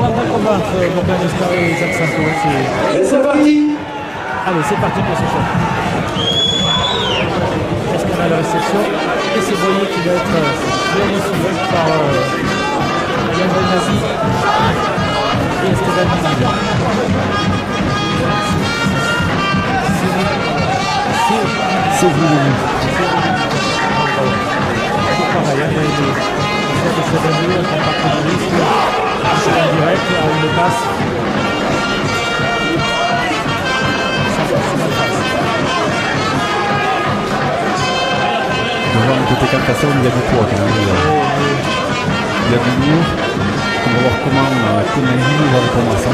un bon combat entre Morgan Escari et Jacques Santo. C'est parti. Allez, c'est parti pour ce choc. Est-ce qu'on a la réception? Et c'est Boyer qui va être bien suivi par Yann Benazzi et Esteban Mizil. C'est vous. Pareil, il y a des Esteban Mizil, un parcours de risque, c'est en direct, à une passe. Devant le côté Carcassonne, il y a du poids quand même. Il y a du lourd. On va voir comment Konami va répondre à ça.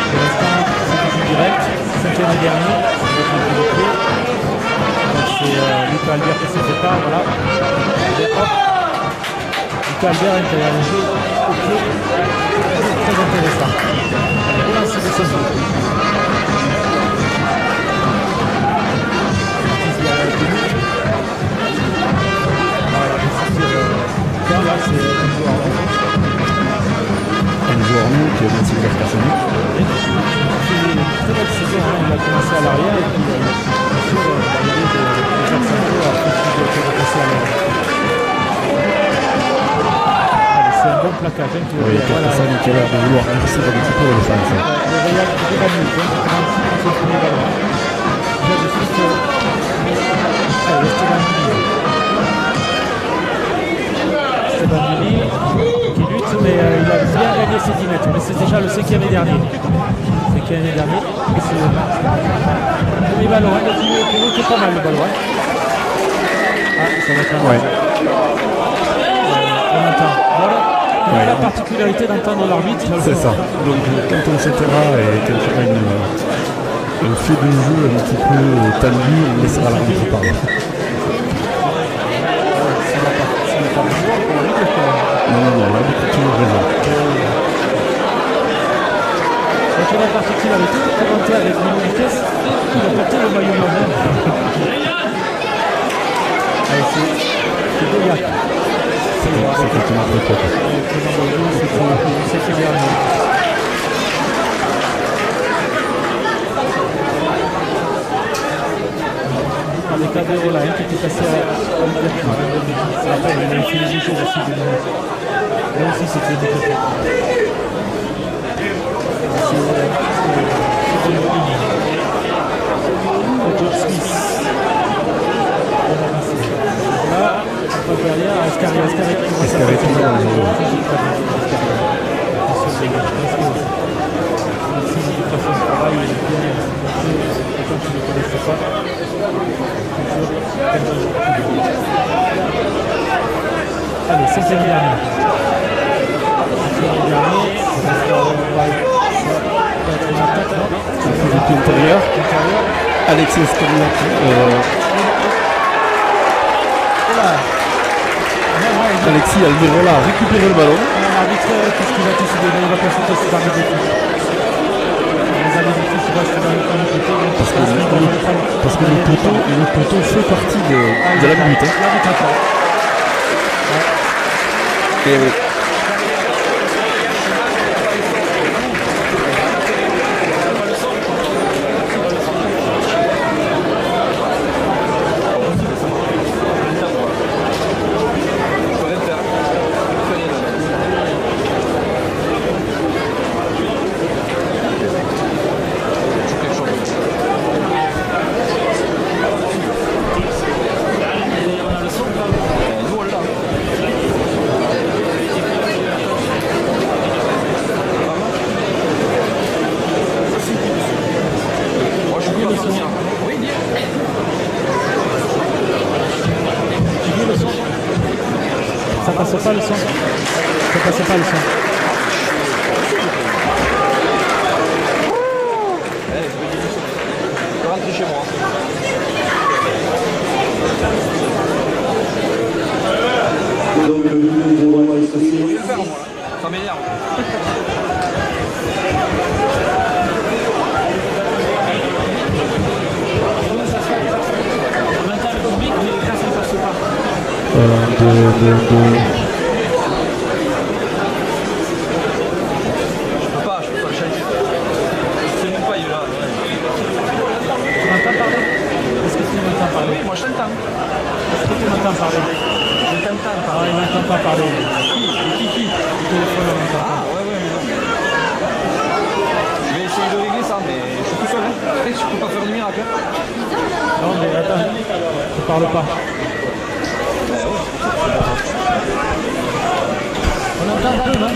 Pour l'instant, c'est du direct, 5e et dernier, avec un coup de pied. Donc c'est Lucas Albert qui se prépare, voilà. Et hop, Lucas Albert intérêt à jeu au pied. Très intéressant. Allez, relance de ce jeu. Là, c'est un joueur nous qui est bien sûr Carcassonne. Il a fait une très belle saison, hein. Il a commencé à l'arrière et puis bien sûr l'arrivée de Jacques Santo a fait passer à l'arrière. Allez, c'est un bon plaquage. Hein, Oui, Carcassonne qui a l'air de vouloir merci de l'équipe de défense. Le Real qui est venu, donc il commence à se premier ballon. Déjà de suite, allez, Esteban Mizil qui lutte, mais il a bien gagné ses 10 mètres. Mais c'est déjà le 5e et dernier. 5e et dernier. C'est le premier ballon. Le Pino qui est pas mal le ballon. Ah, ça va être un on entend. Voilà. Il y a la particularité d'entendre l'arbitre. C'est ça. Donc quand on s'étira et quand il y aura un fait de jeu un petit peu tendu, on laissera l'arbitre parler. Non, l'arbitre a toujours raison. Donc il y a la particularité de commenter avec Mino Vitesse qui va porter le maillot jaune. Allez, c'est Boyac. C'est effectivement très propre. C'est dernier. Avec Cadero là, qui était passé à l'ouverture. Il a fait les choses aussi de là aussi c'était des choses. C'est George Smith. Là, on va derrière, Escari qui commence à faire travail, il est bien, quand tu ne le connaissais pas. Allez, 5e dernier. 5e dernier. Philippe intérieur. Alexis Escariac. Alexis Almirola a récupéré le ballon. L'arbitre, qu'est-ce qu'il va décider? Il va consulter ses armes de touche. Les armes de touche restent dans le premier côté. Parce que le poteau fait partie de la minute. Et oui. Ça passait pas le son. Ça passait pas le son. Je rentre chez moi. Donc le numéro 0 est associé. Ça m'énerve. attends, je parle pas. On entend un peu, non?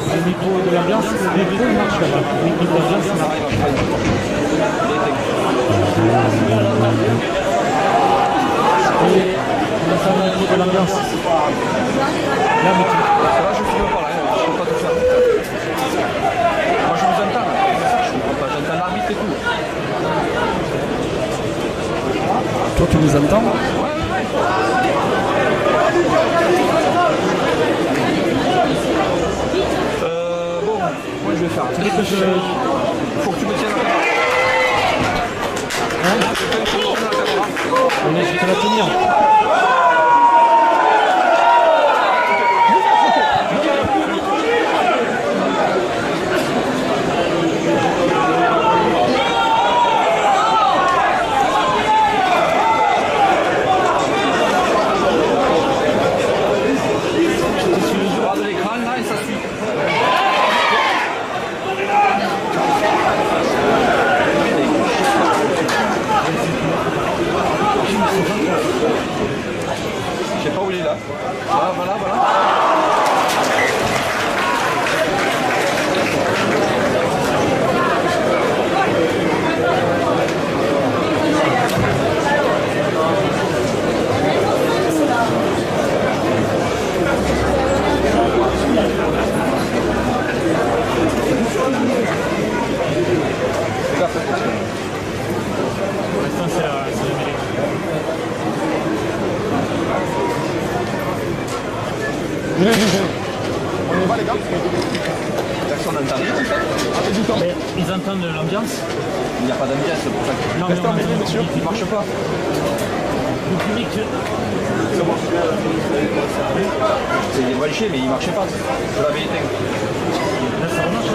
Le micro de l'ambiance, le micro il marche là-bas. Le micro de l'ambiance il marche. Et on entend le micro de l'ambiance. Là, mais tu... Là, je filme pas là, je ne peux pas tout faire. Moi, je vous entends. Je ne peux pas, j'entends l'arbitre et tout. Toi, tu nous entends? Bon, moi je vais faire. Tu veux que je... Faut que tu me tiennes la caméra. Hein? On est, je te la tenir. Regarde l'écran là et ça suit. Je sais pas où il est là. Voilà, voilà, voilà. On y va les gars? Personne n'entend. Mais ils entendent l'ambiance. Il n'y a pas d'ambiance, c'est pour ça que... Non, mais on entend monsieur, il ne marche pas. le public. C'est débranché, mais il ne marchait pas. Je l'avais éteint. Là, ça remarche.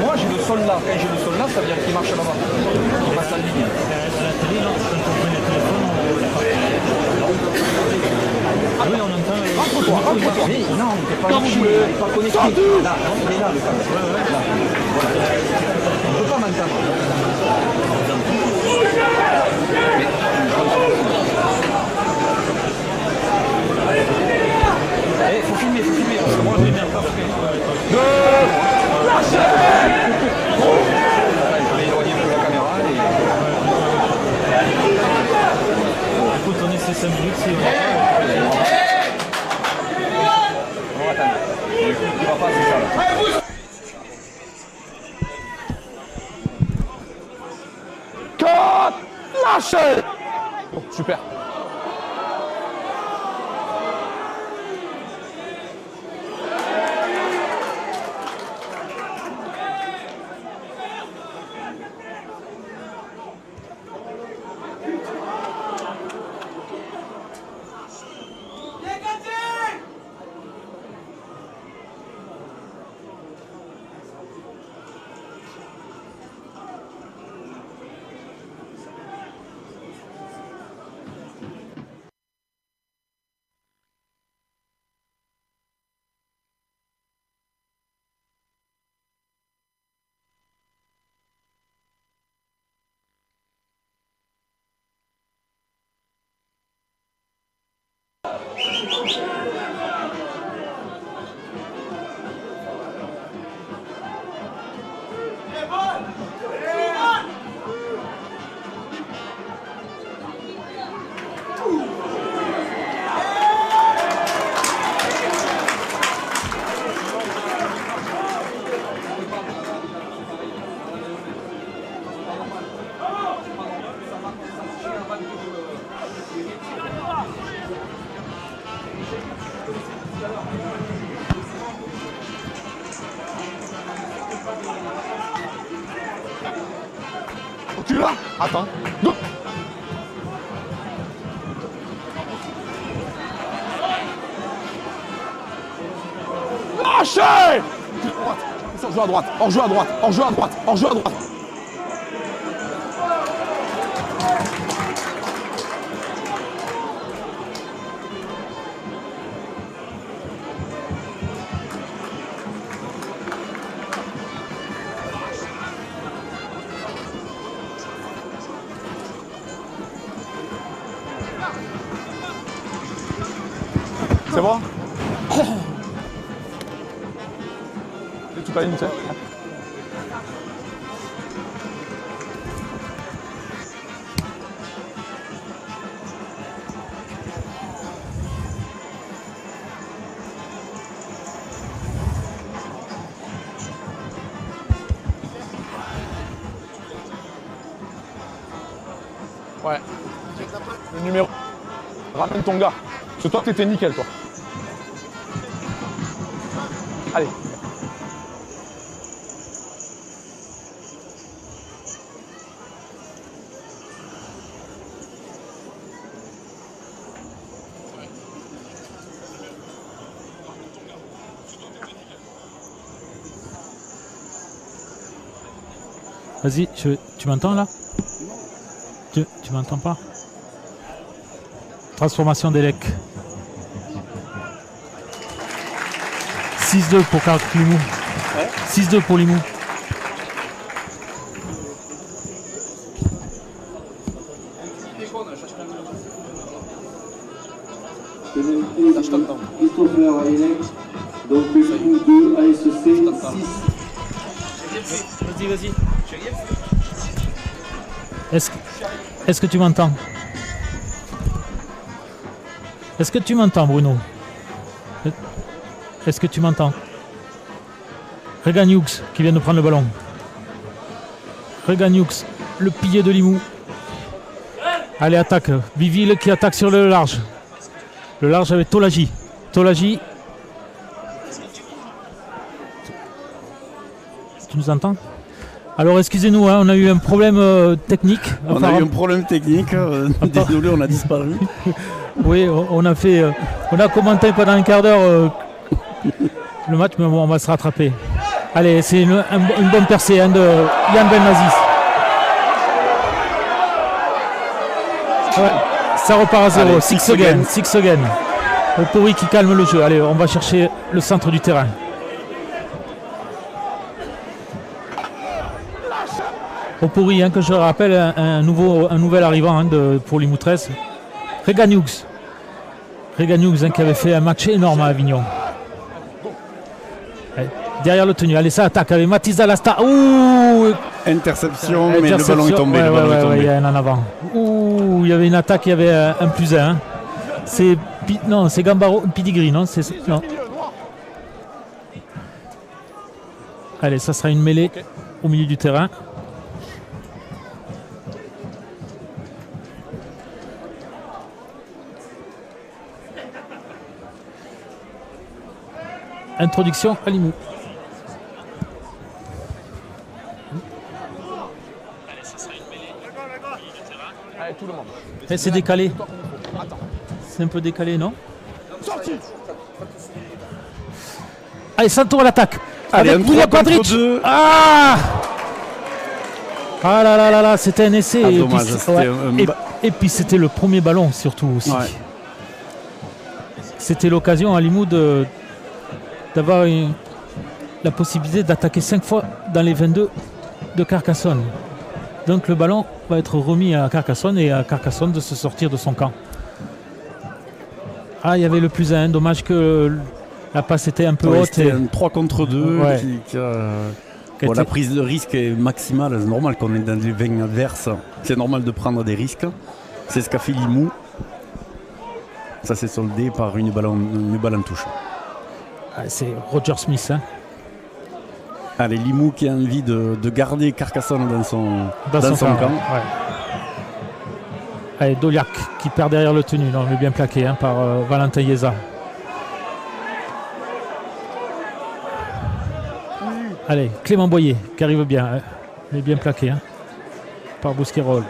Moi, j'ai le son là. Quand j'ai le son là, ça veut dire qu'il marche là-bas. Il passe en ligne. La télé, non, quand on prend le téléphone, on l'a pas. Oui, on entend. Rentre-toi. Mais non, il n'est pas marché, il n'est pas connecté. Là, il est là le câble. Là. Voilà. On ne peut pas m'entendre. Eh, faut filmer, parce que moi je n'ai pas fait. Je vais éloigner un peu la caméra et... Il faut tourner ces 5 minutes si on On va attendre. Il va pas, c'est ça là. Lâchez! Oh, super. Tu l'as? Attends. Go. Lâchez! On joue à droite, on joue à droite, on joue à droite, on joue à droite. C'est bon? Et tu gagnes, tu sais. Ouais. Le numéro. Ramène ton gars. C'est toi que t'étais nickel, toi. Allez. Vas-y, tu m'entends là? Tu m'entends pas? Transformation d'Elec. 6-2 pour Limoux. Ouais. 6-2 pour Limoux. Christopher Elec, donc Limoux 2, ASC 6. Vas-y. Est-ce que tu m'entends? Est-ce que tu m'entends, Bruno? Est-ce que tu m'entends? Regan Hughes qui vient de prendre le ballon. Regan Hughes, le pilier de Limoux. Allez, attaque. Biville qui attaque sur le large. Le large avec Tolagi. Tolagi. Tu nous entends? Alors excusez-nous, hein, on a eu un problème technique. On a eu un problème technique, désolé, on a disparu. Oui, on a commenté pendant un quart d'heure le match, mais bon, on va se rattraper. Allez, c'est une bonne percée hein, de Yann Benazis. Ouais, ça repart à 0. Six again. Opori qui calme le jeu. Allez, on va chercher le centre du terrain. Opori, hein, que je rappelle, un nouvel arrivant hein, pour Limoux 13. Regan Hughes hein, qui avait fait un match énorme à Avignon. Allez, derrière le tenu, allez, ça attaque avec Mathis Dalasta. Ouh, interception, mais le ballon est tombé. Il y a un en avant. Ouh, il y avait une attaque, il y avait un plus un. Hein. C'est Gambaro, Pidigri, non, non. Allez, ça sera une mêlée au milieu du terrain. Introduction à Limoux. Allez, tout le monde. Et c'est décalé. C'est un peu décalé, non? Sorti. Allez, Santo à l'attaque. Allez, avec William Padric. Ah là, c'était un essai. Ah, et, dommage, puis, et puis c'était le premier ballon surtout aussi. Ouais. C'était l'occasion à Limoux d'avoir la possibilité d'attaquer 5 fois dans les 22 de Carcassonne. Donc le ballon va être remis à Carcassonne et à Carcassonne de se sortir de son camp. Ah, il y avait le plus 1, dommage que la passe était un peu haute. C'était un 3 contre 2 Ouais. Bon, la prise de risque est maximale, c'est normal qu'on est dans les 20 adverses, c'est normal de prendre des risques. C'est ce qu'a fait Limoux. Ça s'est soldé par une balle en touche. Ah, c'est Roger Smith. Hein. Allez, Limoux qui a envie de garder Carcassonne dans son camp. Ouais. Allez, Doliac qui perd derrière le tenu. Non, mais bien plaqué hein, par Valentin Yeza. Allez, Clément Boyer qui arrive bien. Hein. Il est bien plaqué hein, par Bousquerolles.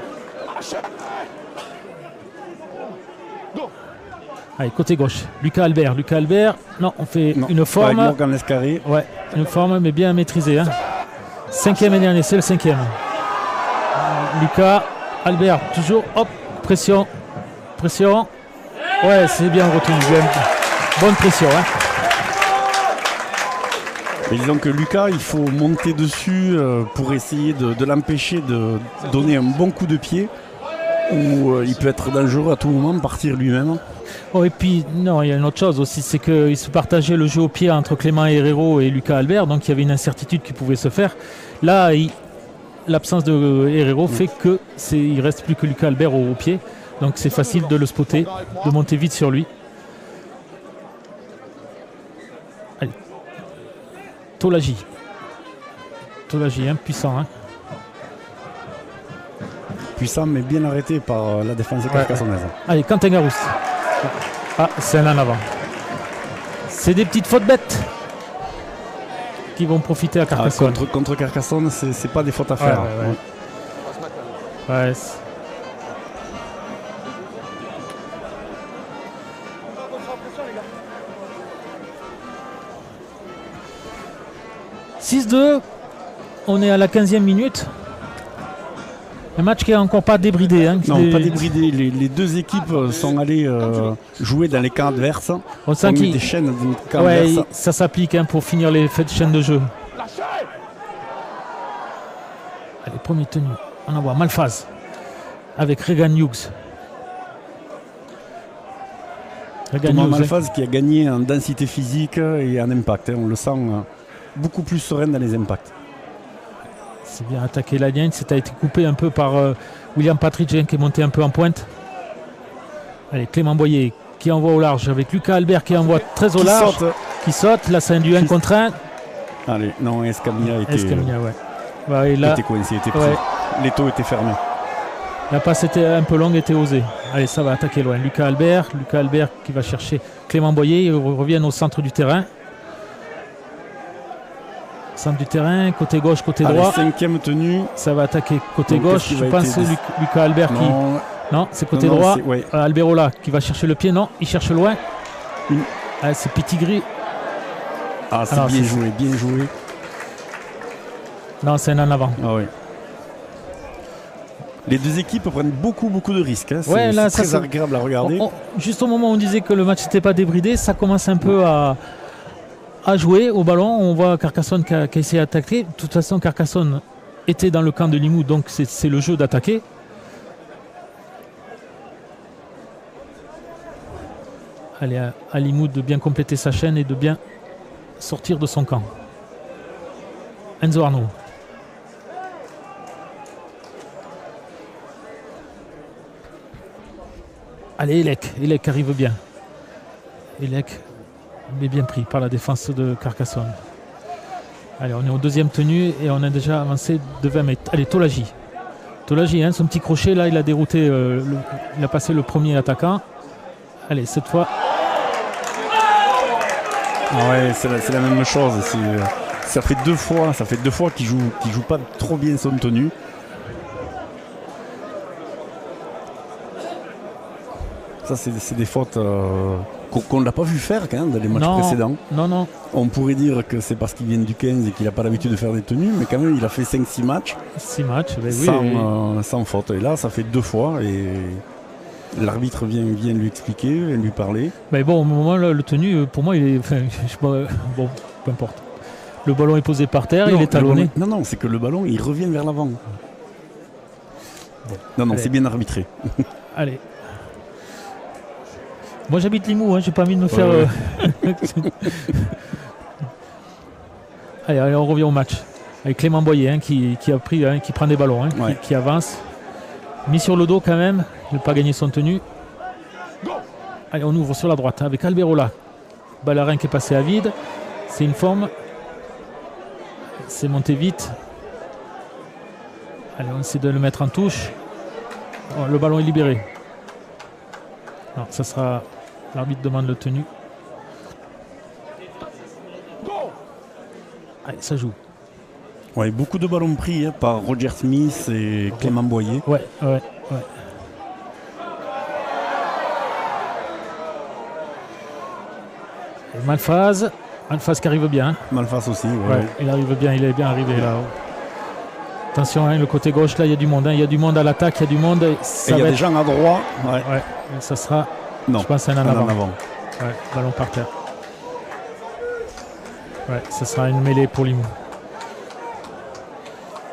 Allez, côté gauche, Lucas Albert. Non, on fait une forme. Morgan Lescarré. Ouais, une forme, mais bien maîtrisée. Hein. 5e et dernier, c'est le 5e. Lucas Albert, toujours, hop, pression. Ouais, c'est bien retenu. Bonne pression. Hein. Mais disons que Lucas, il faut monter dessus pour essayer de l'empêcher de donner un bon coup de pied où il peut être dangereux à tout moment, partir lui-même. Oh, et puis, non, il y a une autre chose aussi, c'est qu'ils se partageaient le jeu au pied entre Clément Herrero et Lucas Albert, donc il y avait une incertitude qui pouvait se faire. Là, l'absence de Herrero fait qu'il ne reste plus que Lucas Albert au pied, donc c'est facile de le spotter, de monter vite sur lui. Allez. Tolagi, puissant. Hein. Puissant, mais bien arrêté par la défense carcassonnaise. Allez, Quentin Garousse. Ah, c'est un en avant. C'est des petites fautes bêtes qui vont profiter à Carcassonne. Contre Carcassonne, c'est pas des fautes à faire. Ouais. 6-2, on est à la 15e minute. Un match qui n'est encore pas débridé. Hein, non, pas débridé. Les deux équipes sont allées jouer dans les camps adverses. On sent qu'il des chaînes dans les camps adverses. Ça s'applique pour finir les chaînes de jeu. Allez, premier tenu. On en voit Malphaz avec Regan Hughes. Malphaz qui a gagné en densité physique et en impact. On le sent beaucoup plus serein dans les impacts. C'est bien attaqué la ligne, ça a été coupé un peu par William Patrick qui est monté un peu en pointe. Allez, Clément Boyer qui envoie au large avec Lucas Albert qui envoie très au large. Qui saute, là c'est un du 1 contre 1. Allez, non, Escamilla était coincé, était pris. L'étau était fermé. La passe était un peu longue, était osée. Allez, ça va attaquer loin. Lucas Albert qui va chercher Clément Boyer, ils reviennent au centre du terrain. Centre du terrain, côté gauche, côté droit. 5e tenue. Ça va attaquer côté gauche. Je pense que Lucas Albert qui. Non, c'est côté droit. Alberola qui va chercher le pied. Non, il cherche loin. C'est Pitigri. C'est bien joué. Non, c'est un en avant. Ah oui. Les deux équipes prennent beaucoup de risques. Hein. C'est très agréable à regarder. Juste au moment où on disait que le match n'était pas débridé, ça commence un peu à jouer au ballon. On voit Carcassonne qui a essayé d'attaquer. De toute façon, Carcassonne était dans le camp de Limoux, donc c'est le jeu d'attaquer. Allez, à Limoux de bien compléter sa chaîne et de bien sortir de son camp. Enzo Arnaud. Allez, Elec arrive bien. Elec est bien pris par la défense de Carcassonne. Allez, on est au deuxième tenu et on a déjà avancé de 20 mètres. Allez, Tolagi, son petit crochet, là, il a dérouté, il a passé le premier attaquant. Allez, cette fois. Ouais, c'est la même chose. Ça fait deux fois qu'il joue pas trop bien son tenue. Ça, c'est des fautes qu'on n'a pas vu faire quand même dans les matchs précédents. Non. On pourrait dire que c'est parce qu'il vient du 15 et qu'il n'a pas l'habitude de faire des tenues, mais quand même, il a fait 5-6 matchs. 6 matchs, sans faute. Et là, ça fait 2 fois et l'arbitre vient lui expliquer, vient lui parler. Mais bon, au moment là, le tenue, pour moi, il est. Bon, peu importe. Le ballon est posé par terre, il est talonné. Non, c'est que le ballon, il revient vers l'avant. Bon. Non, c'est bien arbitré. Allez. Moi j'habite Limoux, j'ai pas envie de me faire. Allez, on revient au match. Avec Clément Boyer qui a pris, qui prend des ballons, qui avance. Mis sur le dos quand même, il n'a pas gagné son tenue. Allez, on ouvre sur la droite avec Alberola. Ballarin qui est passé à vide. C'est une forme. C'est monté vite. Allez, on essaie de le mettre en touche. Oh, le ballon est libéré. Non, ça sera. L'arbitre demande le tenue. Allez, ça joue. Ouais, beaucoup de ballons pris par Roger Smith et Clément Boyer. Ouais. Et Malphaz qui arrive bien. Malphaz aussi. Il arrive bien, il est bien arrivé là. Attention, le côté gauche, là, il y a du monde. Il y a du monde à l'attaque, il y a du monde. Il y a des gens à droite. Ouais. Et ça sera. Non, je pense un en avant. Ouais, ballon par terre. Ouais, ça sera une mêlée pour Limoux.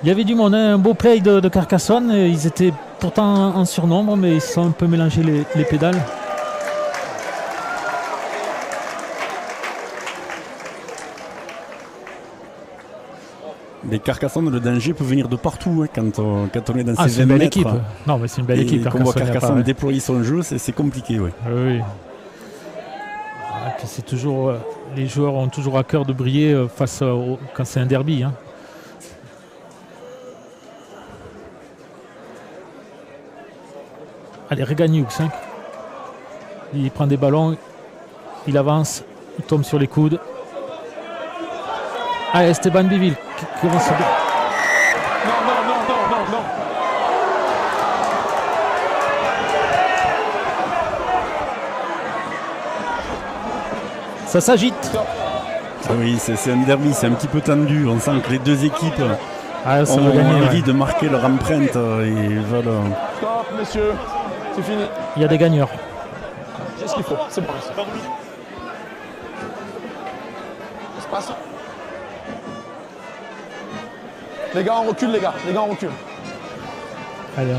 Il y avait du monde, hein, un beau play de Carcassonne. Ils étaient pourtant en surnombre, mais ils se sont un peu mélangés les pédales. Les Carcassonne, le danger peut venir de partout hein, quand on est dans ces 20 c'est une belle mètres. équipe. Non, mais c'est une belle équipe. Quand on voit Carcassonne ouais. déployer son jeu, c'est compliqué. Ouais. Oui. Et puis c'est toujours, les joueurs ont toujours à cœur de briller quand c'est un derby. Hein. Allez, Reganiux. Hein. Il prend des ballons, il avance, il tombe sur les coudes. Ah, Esteban Bivil qui commence à... Non. Ça s'agite. Ah oui, c'est un derby, c'est un petit peu tendu. On sent que les deux équipes ont envie de marquer leur empreinte et veulent... Stop, messieurs. C'est fini. Il y a des gagneurs. J'ai ce qu'il faut. C'est bon. Ça se passe. Les gars, on recule, les gars. Les gars, on recule. Allez, Là,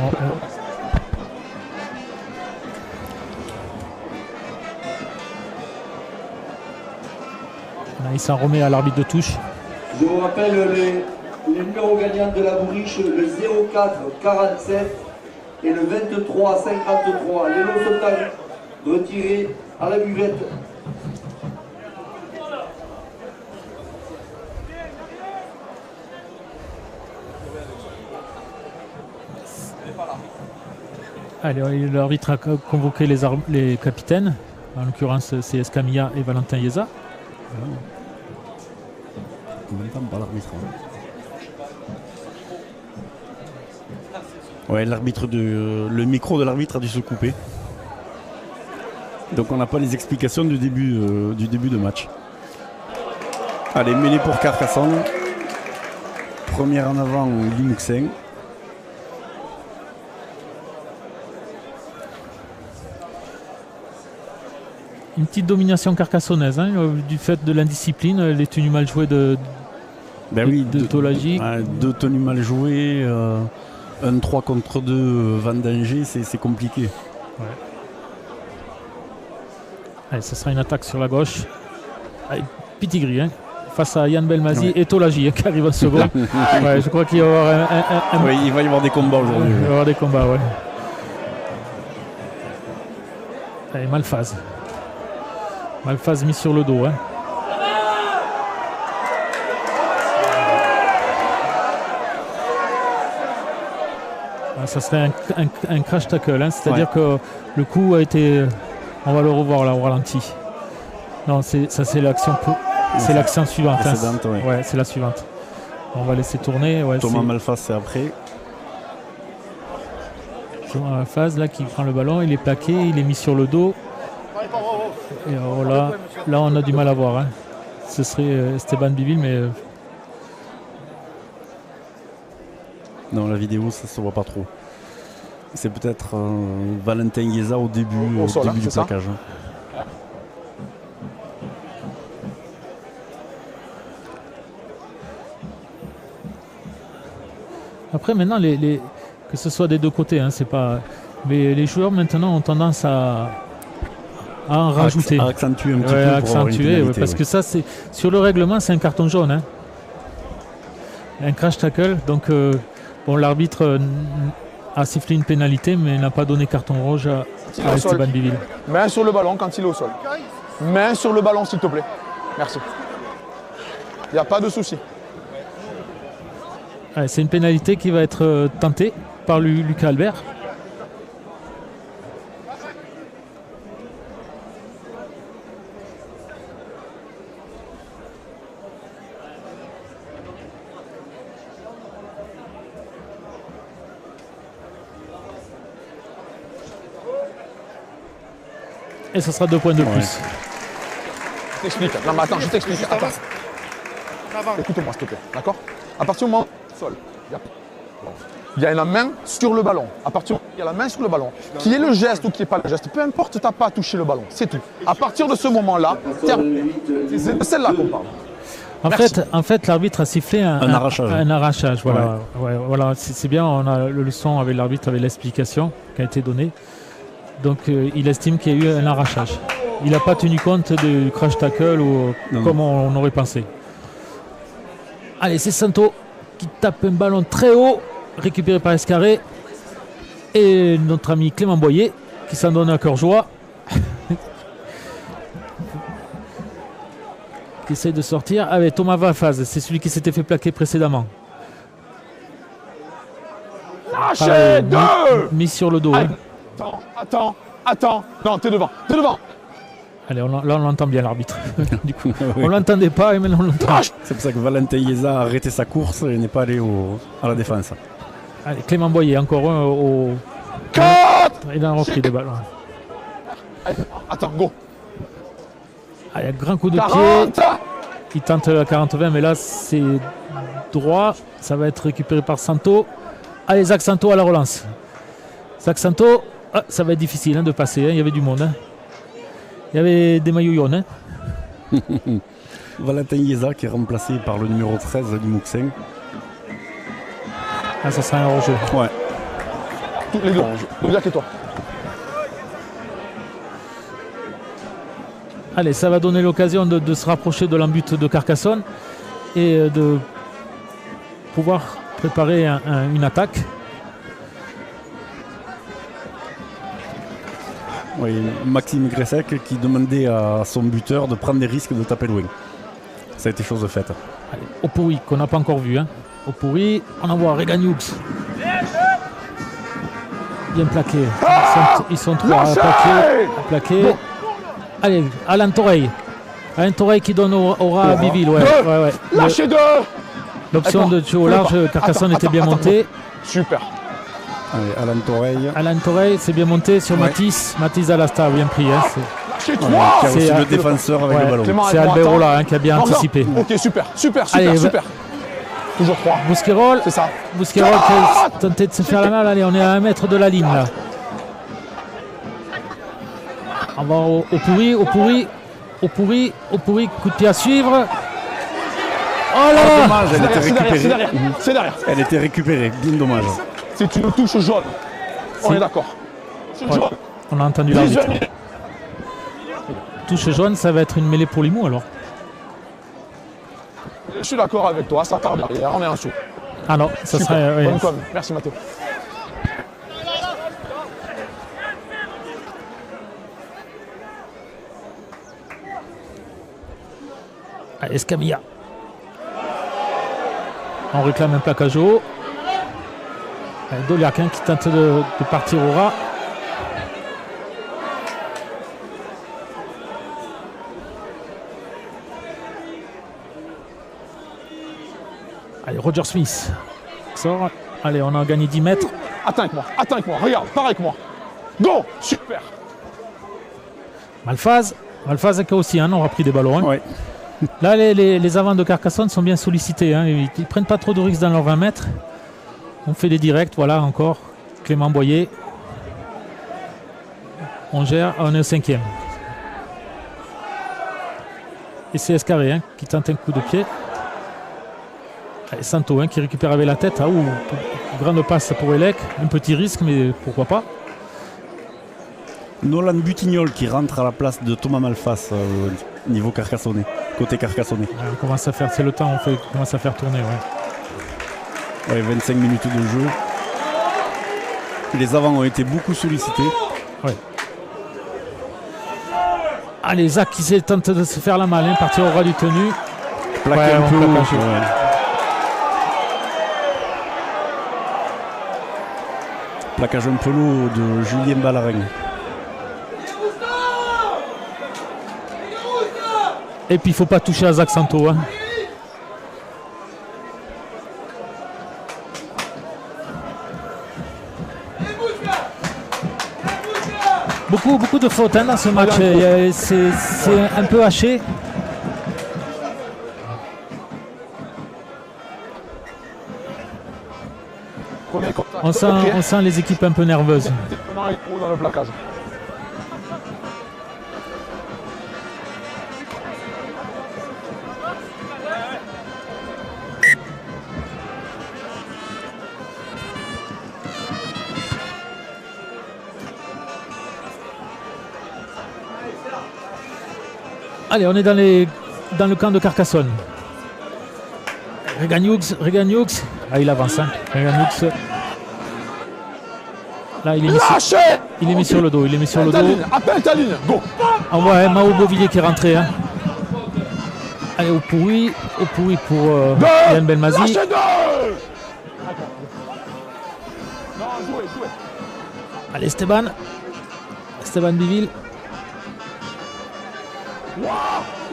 il s'en remet à l'arbitre de touche. Je vous rappelle les numéros gagnants de la bourriche, le 04-47 et le 23-53. Les lots sont retirés à la buvette. Allez, l'arbitre a convoqué les capitaines. En l'occurrence, c'est Escamilla et Valentin Yeza. En même temps, pas l'arbitre. Ouais, le micro de l'arbitre a dû se couper. Donc on n'a pas les explications du début de match. Allez, mêlée pour Carcassonne. Première en avant, Limouxin. Une petite domination carcassonnaise, hein, du fait de l'indiscipline, les tenues mal jouées de Tolagi. Deux tenues mal jouées, un 3 contre 2 vendanger, c'est compliqué. Ouais. Allez, ce sera une attaque sur la gauche. Allez, Pitigri, hein, face à Yann Belmazi et Tolagi qui arrive en second. Ouais, je crois qu'il va y avoir Oui, il va y avoir des combats aujourd'hui. Il va y avoir des combats, ouais. Allez, Malphase. Malphase mis sur le dos. Hein. Ça serait un crash tackle, hein, c'est-à-dire que le coup a été... On va le revoir là au ralenti. Non, c'est l'action suivante. Ouais, c'est la suivante. On va laisser tourner. Ouais, Thomas Malphase, c'est après. Thomas Malphase là qui prend le ballon, il est plaqué, il est mis sur le dos. Et là, on a du mal à voir. Hein. Ce serait Esteban Bivil, mais... Non, la vidéo, ça se voit pas trop. C'est peut-être Valentin Yeza au début du plaquage. Après, maintenant, que ce soit des deux côtés, hein, c'est pas... Mais les joueurs, maintenant, ont tendance à en rajouter. À accentuer un petit peu. Accentuer, parce que ça, c'est sur le règlement, c'est un carton jaune. Hein. Un crash tackle. Donc, l'arbitre a sifflé une pénalité, mais n'a pas donné carton rouge à Esteban Bivil. Main sur le ballon quand il est au sol. Main sur le ballon, s'il te plaît. Merci. Il n'y a pas de souci. C'est une pénalité qui va être tentée par Lucas Albert. Et ce sera 2 points de plus. Je t'explique. Non mais attends, je t'explique. Attends. Écoute-moi s'il te plaît, d'accord? À partir du moment sol, il y a la main sur le ballon. À partir du moment où il y a la main sur le ballon, qui est le geste ou qui n'est pas le geste, peu importe, tu n'as pas touché le ballon, c'est tout. À partir de ce moment-là, c'est de celle-là qu'on parle. En fait, l'arbitre a sifflé un arrachage. Un arrachage, voilà. Ouais, voilà, c'est bien, on a le son avec l'arbitre, avec l'explication qui a été donnée. Donc il estime qu'il y a eu un arrachage. Il n'a pas tenu compte du crash tackle ou comme on aurait pensé. Allez, c'est Santo qui tape un ballon très haut, récupéré par Escarré. Et notre ami Clément Boyer qui s'en donne à cœur joie. Qui essaye de sortir avec Thomas Valfaz. C'est celui qui s'était fait plaquer précédemment. Lâchez deux. Mis sur le dos. Allez, attends. Non, t'es devant. Allez, là on l'entend bien l'arbitre. Du coup, on l'entendait pas et maintenant on l'entend. C'est pour ça que Valentin Yeza a arrêté sa course et n'est pas allé à la défense. Allez, Clément Boyer, encore un au... 4. Il a repris des ballons. Allez, attends, go. Allez, grand coup de 40. pied. Il tente la 40-20, mais là c'est droit. Ça va être récupéré par Santo. Allez, Zach Santo à la relance. Zach Santo, ça va être difficile de passer. Il y avait du monde. Il y avait des maillots jaunes. Valentin Yeza qui est remplacé par le numéro 13 du Mouxin. Ah, ça sera un hors-jeu. Ouais. Tous les deux, Louisac et toi. Allez, ça va donner l'occasion de se rapprocher de l'embut de Carcassonne et de pouvoir préparer une attaque. Oui, Maxime Gressec qui demandait à son buteur de prendre des risques de taper loin. Ça a été chose faite. Allez, Opouri, qu'on n'a pas encore vu. Opouri, on envoie Regan Hughes. Bien plaqué. Ils sont trois à plaquer. Bon. Allez, Alain Toreil. Alain Toreil qui donne au rat à Biville. Ouais. Lâchez deux. L'option de tuer au large, Carcassonne était bien montée. Super. Allez, Alain Toreil, c'est bien monté sur Mathis. Mathis Alasta a bien pris. Lâchez qui trois. a aussi le défenseur avec le ballon. C'est Albert Rolla qui a bien anticipé. Ok, super. Allez, Toujours 3. Bousquerolles. C'est ça. Bousquerolles qui a tenté de se faire la malle. Allez, on est à 1 mètre de la ligne là. On va au pourri, coup de pied à suivre. Oh là là, dommage, elle était récupérée. C'est derrière. Elle était récupérée, bien dommage. C'est une touche jaune. On est d'accord. C'est jaune. On a entendu l'arbitre. Touche jaune, ça va être une mêlée pour Limoux alors. Je suis d'accord avec toi, ça part derrière, on est en dessous. Ah non, ça serait... Bonne com. Merci Mathéo. Allez, Escamilla. On réclame un plaquage haut. Doliac qui tente de partir au ras. Allez, Roger Smith sort. Allez, on a gagné 10 mètres. Attends avec moi, regarde, pars avec moi. Go, super. Malphaz qui a aussi, on aura pris des ballons. Ouais. Là, les avants de Carcassonne sont bien sollicités. Ils ne prennent pas trop de risques dans leurs 20 mètres. On fait des directs, voilà encore. Clément Boyer. On gère, on est au 5e. Et c'est Escarré qui tente un coup de pied. Allez, Santo qui récupère avec la tête. Grande passe pour Elec. Un petit risque, mais pourquoi pas. Nolan Butignol qui rentre à la place de Thomas Malfas niveau Carcassonnais, côté Carcassonnais. On commence à faire, c'est le temps, on commence à faire tourner. Ouais, 25 minutes de jeu. Les avants ont été beaucoup sollicités. Ouais. Allez, Zach qui tente de se faire la malle, partir au ras du tenu. Plaqué un peu. Plaquage un peu lourd de Julien Ballarin. Et puis il ne faut pas toucher à Zach Santo. Beaucoup de fautes dans ce match. C'est un peu haché. On sent les équipes un peu nerveuses. Dans le plaquage. Allez, on est dans le camp de Carcassonne. Regan Hughes. Ah, il avance. Hein. Regan Hughes. Là, il est mis sur le dos. Appelle ta ligne. Go. On voit hein, Mao Beauvillier qui est rentré. Hein. Allez, au pourri pour Yann Belmazi. Lâchez deux. Non, jouez. Allez, Esteban Biville. Wow.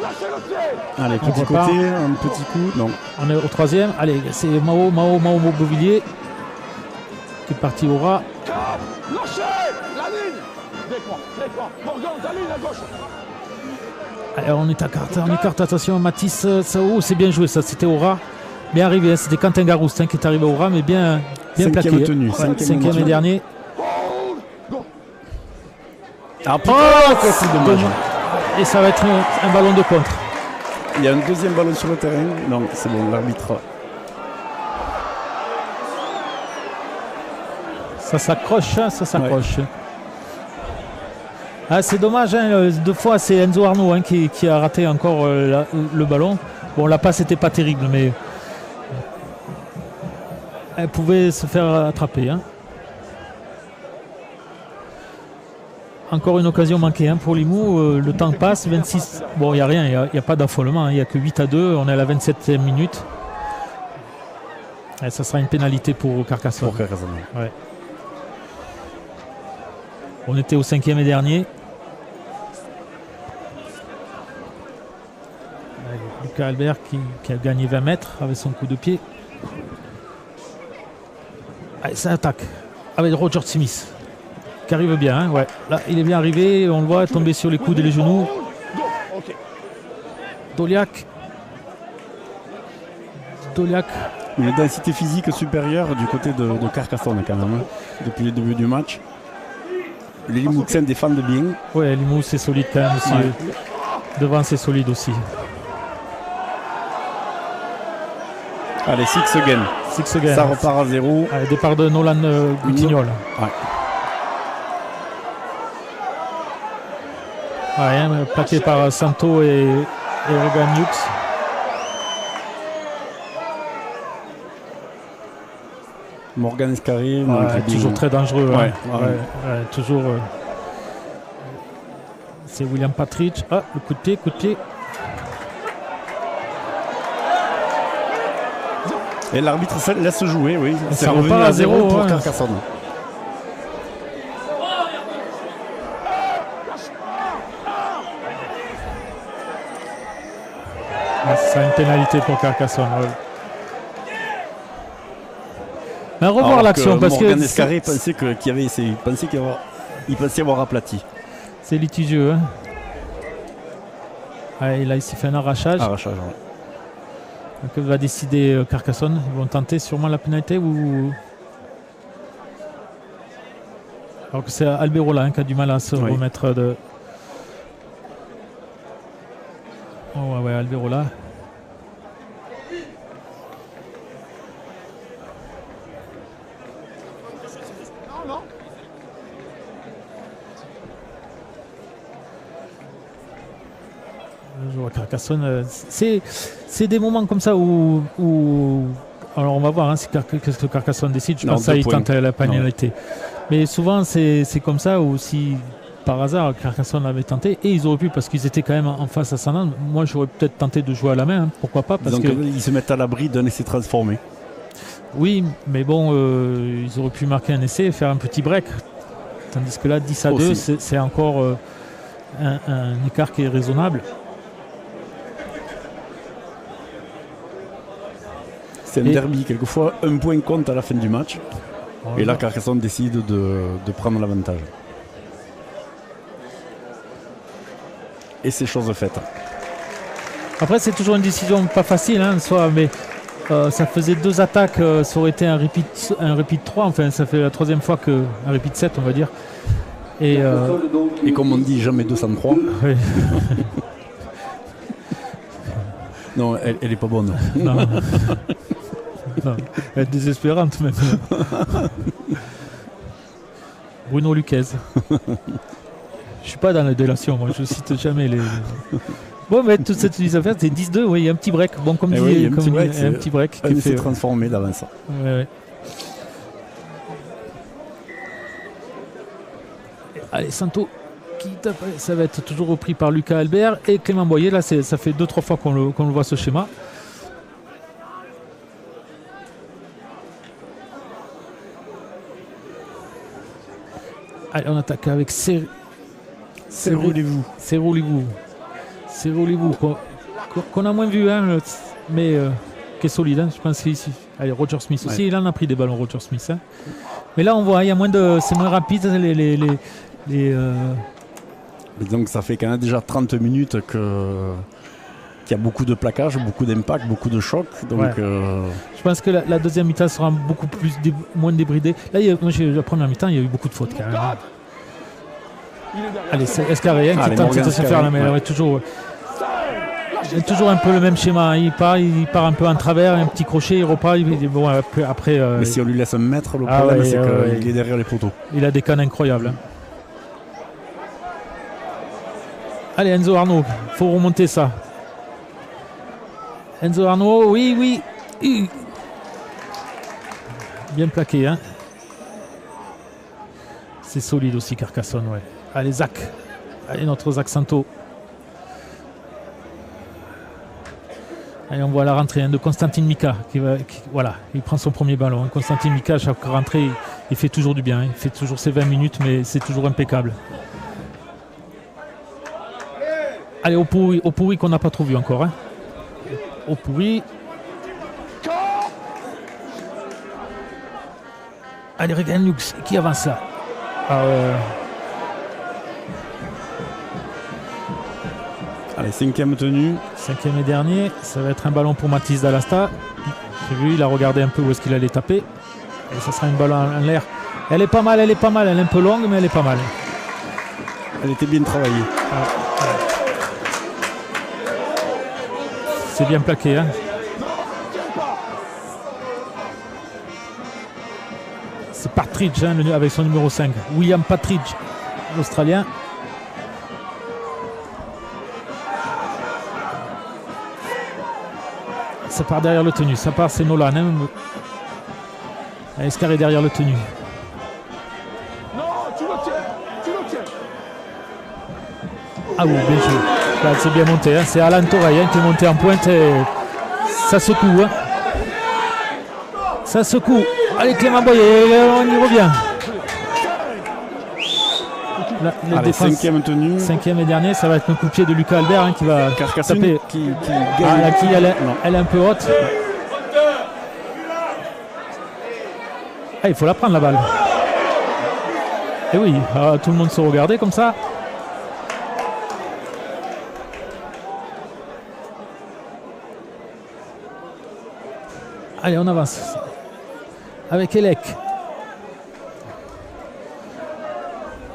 Lâchez le pied. Allez, On petit repart. côté, un petit coup. Non. On est au 3e. Allez, c'est Mao Beauvillier qui est parti au ras. Lâchez la ligne. Décroix. Morgan, ta ligne à gauche. Allez, on est à carte, attention, Mathis Sao, c'est bien joué ça, c'était au ras. Bien arrivé, hein, c'était Quentin Garouste hein, qui est arrivé au ras, mais bien plaqué. Cinquième tenue, Cinquième et dernier. Ah putain, c'est dommage. Et ça va être un ballon de contre. Il y a un deuxième ballon sur le terrain. Non, c'est bon, l'arbitre. Ça s'accroche. Ah, c'est dommage, hein, 2 fois c'est Enzo Arnaud hein, qui a raté encore le ballon. Bon, la passe n'était pas terrible, mais elle pouvait se faire attraper. Hein. Encore une occasion manquée hein, pour Limoux. Le temps passe, 26. Bon, il n'y a rien, il n'y a pas d'affolement. Il n'y a que 8-2. On est à la 27e minute. Et ça sera une pénalité pour Carcassonne. Ouais. On était au 5e et dernier. Allez, Lucas Albert qui a gagné 20 mètres avec son coup de pied. Allez, ça attaque avec Roger Smith qui arrive bien. Hein, ouais. Là, il est bien arrivé. On le voit tomber sur les coudes et les genoux. Doliac. Une densité physique supérieure du côté de Carcassonne quand même, hein, depuis le début du match. Les Limouxins défendent bien. Ouais, Limoux c'est solide quand même aussi. Ouais. Devant c'est solide aussi. Allez, Six again. Ça repart à 0. Allez, départ de Nolan Gutignol. Ouais. Ouais, hein, plaqué par Santo et Regan Hughes. Morgan Escarré. Toujours très dangereux. Ouais, hein. ouais. Toujours. C'est William Partridge. Ah, le coup de pied. Et l'arbitre laisse jouer, oui. Ça C'est revenu repart à 0 pour hein. Carcassonne. C'est une pénalité pour Carcassonne. Ouais. Mais revoir l'action parce que Morgan Escarré pensait qu'il pensait avoir aplati. c'est litigieux. Hein. Ouais, là, il s'est fait un arrachage. Ouais. Donc, va décider Carcassonne. Ils vont tenter sûrement la pénalité ou. Alors que c'est Alberola hein, qui a du mal à se remettre de. Oh ouais, Alberola. Je vois Carcassonne, c'est des moments comme ça où alors on va voir hein, qu'est-ce que Carcassonne décide. Je pense que ça il tente la pénalité. Mais souvent c'est comme ça où si par hasard Carcassonne l'avait tenté et ils auraient pu parce qu'ils étaient quand même en face à Sanan. Moi j'aurais peut-être tenté de jouer à la main, hein, pourquoi pas parce donc ils se mettent à l'abri d'un essai transformé. Oui, mais bon ils auraient pu marquer un essai et faire un petit break. Tandis que là 10-2 c'est encore un écart qui est raisonnable. C'est un derby, quelquefois un point compte à la fin du match. Et là, Carcassonne décide de prendre l'avantage. Et c'est chose faite. Après, c'est toujours une décision pas facile, hein, mais ça faisait 2 attaques, ça aurait été un repeat 3, enfin ça fait la 3e fois un repeat 7, on va dire. Et comme on dit, jamais 203. Oui. Non, elle est pas bonne. Non. Non, elle est désespérante même. Bruno Luquez. Je suis pas dans la délation, moi je cite jamais Bon, mais toute cette affaire, c'est 10-2, oui, il y a un petit break. Bon, comme dit, oui, il y a un petit break. Il s'est transformé d'avance. Ouais. Allez, Santo, ça va être toujours repris par Lucas Albert et Clément Boyer. Là, ça fait 2-3 fois qu'on le voit ce schéma. Allez, on attaque avec Serroulez-vous. Qu'on a moins vu, hein, mais qui est solide. Hein, je pense ici. Allez, Roger Smith aussi, il en a pris des ballons, Roger Smith. Hein. Mais là, on voit, il y a moins de, c'est moins rapide. Mais donc, ça fait quand même déjà 30 minutes qu'il y a beaucoup de plaquage, beaucoup d'impact, beaucoup de chocs. Donc, je pense que la deuxième mi-temps sera beaucoup moins débridée. Là, la première mi-temps, il y a eu beaucoup de fautes quand même. Allez, c'est Escaré qui tente de se faire la main. Toujours un peu le même schéma. Il part un peu en travers, un petit crochet, il repart. Bon, après, mais si on lui laisse un mètre, le problème, c'est qu'il est derrière les poteaux. Il a des cannes incroyables. Hein. Allez, Enzo Arnaud, il faut remonter ça. Enzo Arnaud, oui. Bien plaqué. Hein. C'est solide aussi, Carcassonne. Ouais. Allez, Zach. Allez, notre Zach Santo. Allez, on voit la rentrée de Constantin Mika. Voilà, il prend son premier ballon. Constantin Mika, à chaque rentrée, il fait toujours du bien. Hein. Il fait toujours ses 20 minutes, mais c'est toujours impeccable. Allez, au pourri qu'on n'a pas trop vu encore. Hein. Au pourri. Allez, regarde Nux, qui avance là. Allez, 5e tenue. 5e et dernier. Ça va être un ballon pour Mathis Dallasta. J'ai vu, il a regardé un peu où est-ce qu'il allait taper. Et ça sera une balle en l'air. Elle est pas mal. Elle est un peu longue, mais elle est pas mal. Elle était bien travaillée. C'est bien plaqué. Hein. C'est Partridge hein, avec son numéro 5. William Partridge, l'Australien. Ça part derrière le tenu. Ça part, c'est Nolan. Hein. Escaré derrière le tenu. Non, tu le tiens. Ah oui, bien joué. Là, c'est bien monté. Hein. C'est Alan Toreil hein, qui est monté en pointe. Et ça secoue. Hein. Ça secoue. Allez, Clément Boyer, on y revient. Allez, 5e tenue. 5e et dernier, ça va être un coup de pied de Lucas Albert hein, qui va taper. Qui gagne. Elle est un peu haute. Ah, il faut la prendre la balle. Et oui, tout le monde se regardait comme ça. Allez, on avance. Avec Elec.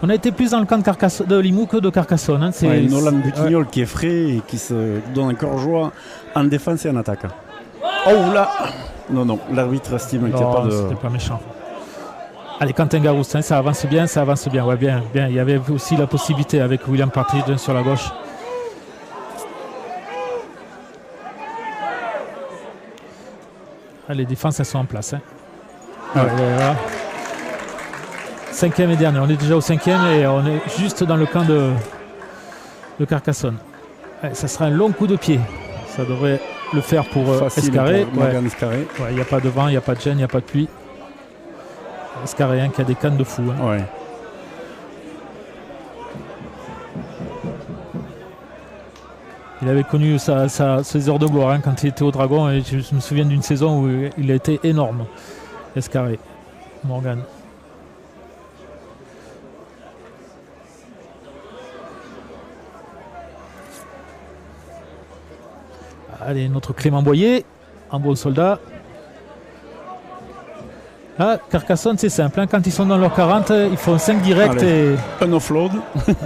On a été plus dans le camp de Limoux que de Carcassonne. Hein. C'est Nolan Butignol qui est frais et qui se donne encore joie en défense et en attaque. Oh là. Non, l'arbitre estime qu'il n'y a pas de... c'était pas méchant. Allez, Quentin Garouste, hein, ça avance bien. Ouais, bien. Il y avait aussi la possibilité avec William Partridge sur la gauche. Les défenses, elles sont en place. Hein. Voilà. 5e et dernier. On est déjà au 5e et on est juste dans le camp de Carcassonne. Allez, ça sera un long coup de pied. Ça devrait le faire pour Escaré. Il n'y a pas de vent, il n'y a pas de gêne, il n'y a pas de pluie. Escaré hein, qui a des cannes de fou. Hein. Ouais. Il avait connu ses heures de gloire hein, quand il était au Dragon et je me souviens d'une saison où il a été énorme. Escaré, Morgan. Allez, notre Clément Boyer, un bon soldat. Ah, Carcassonne, c'est simple. Hein, quand ils sont dans leurs 40, ils font 5 directs. Et un offload.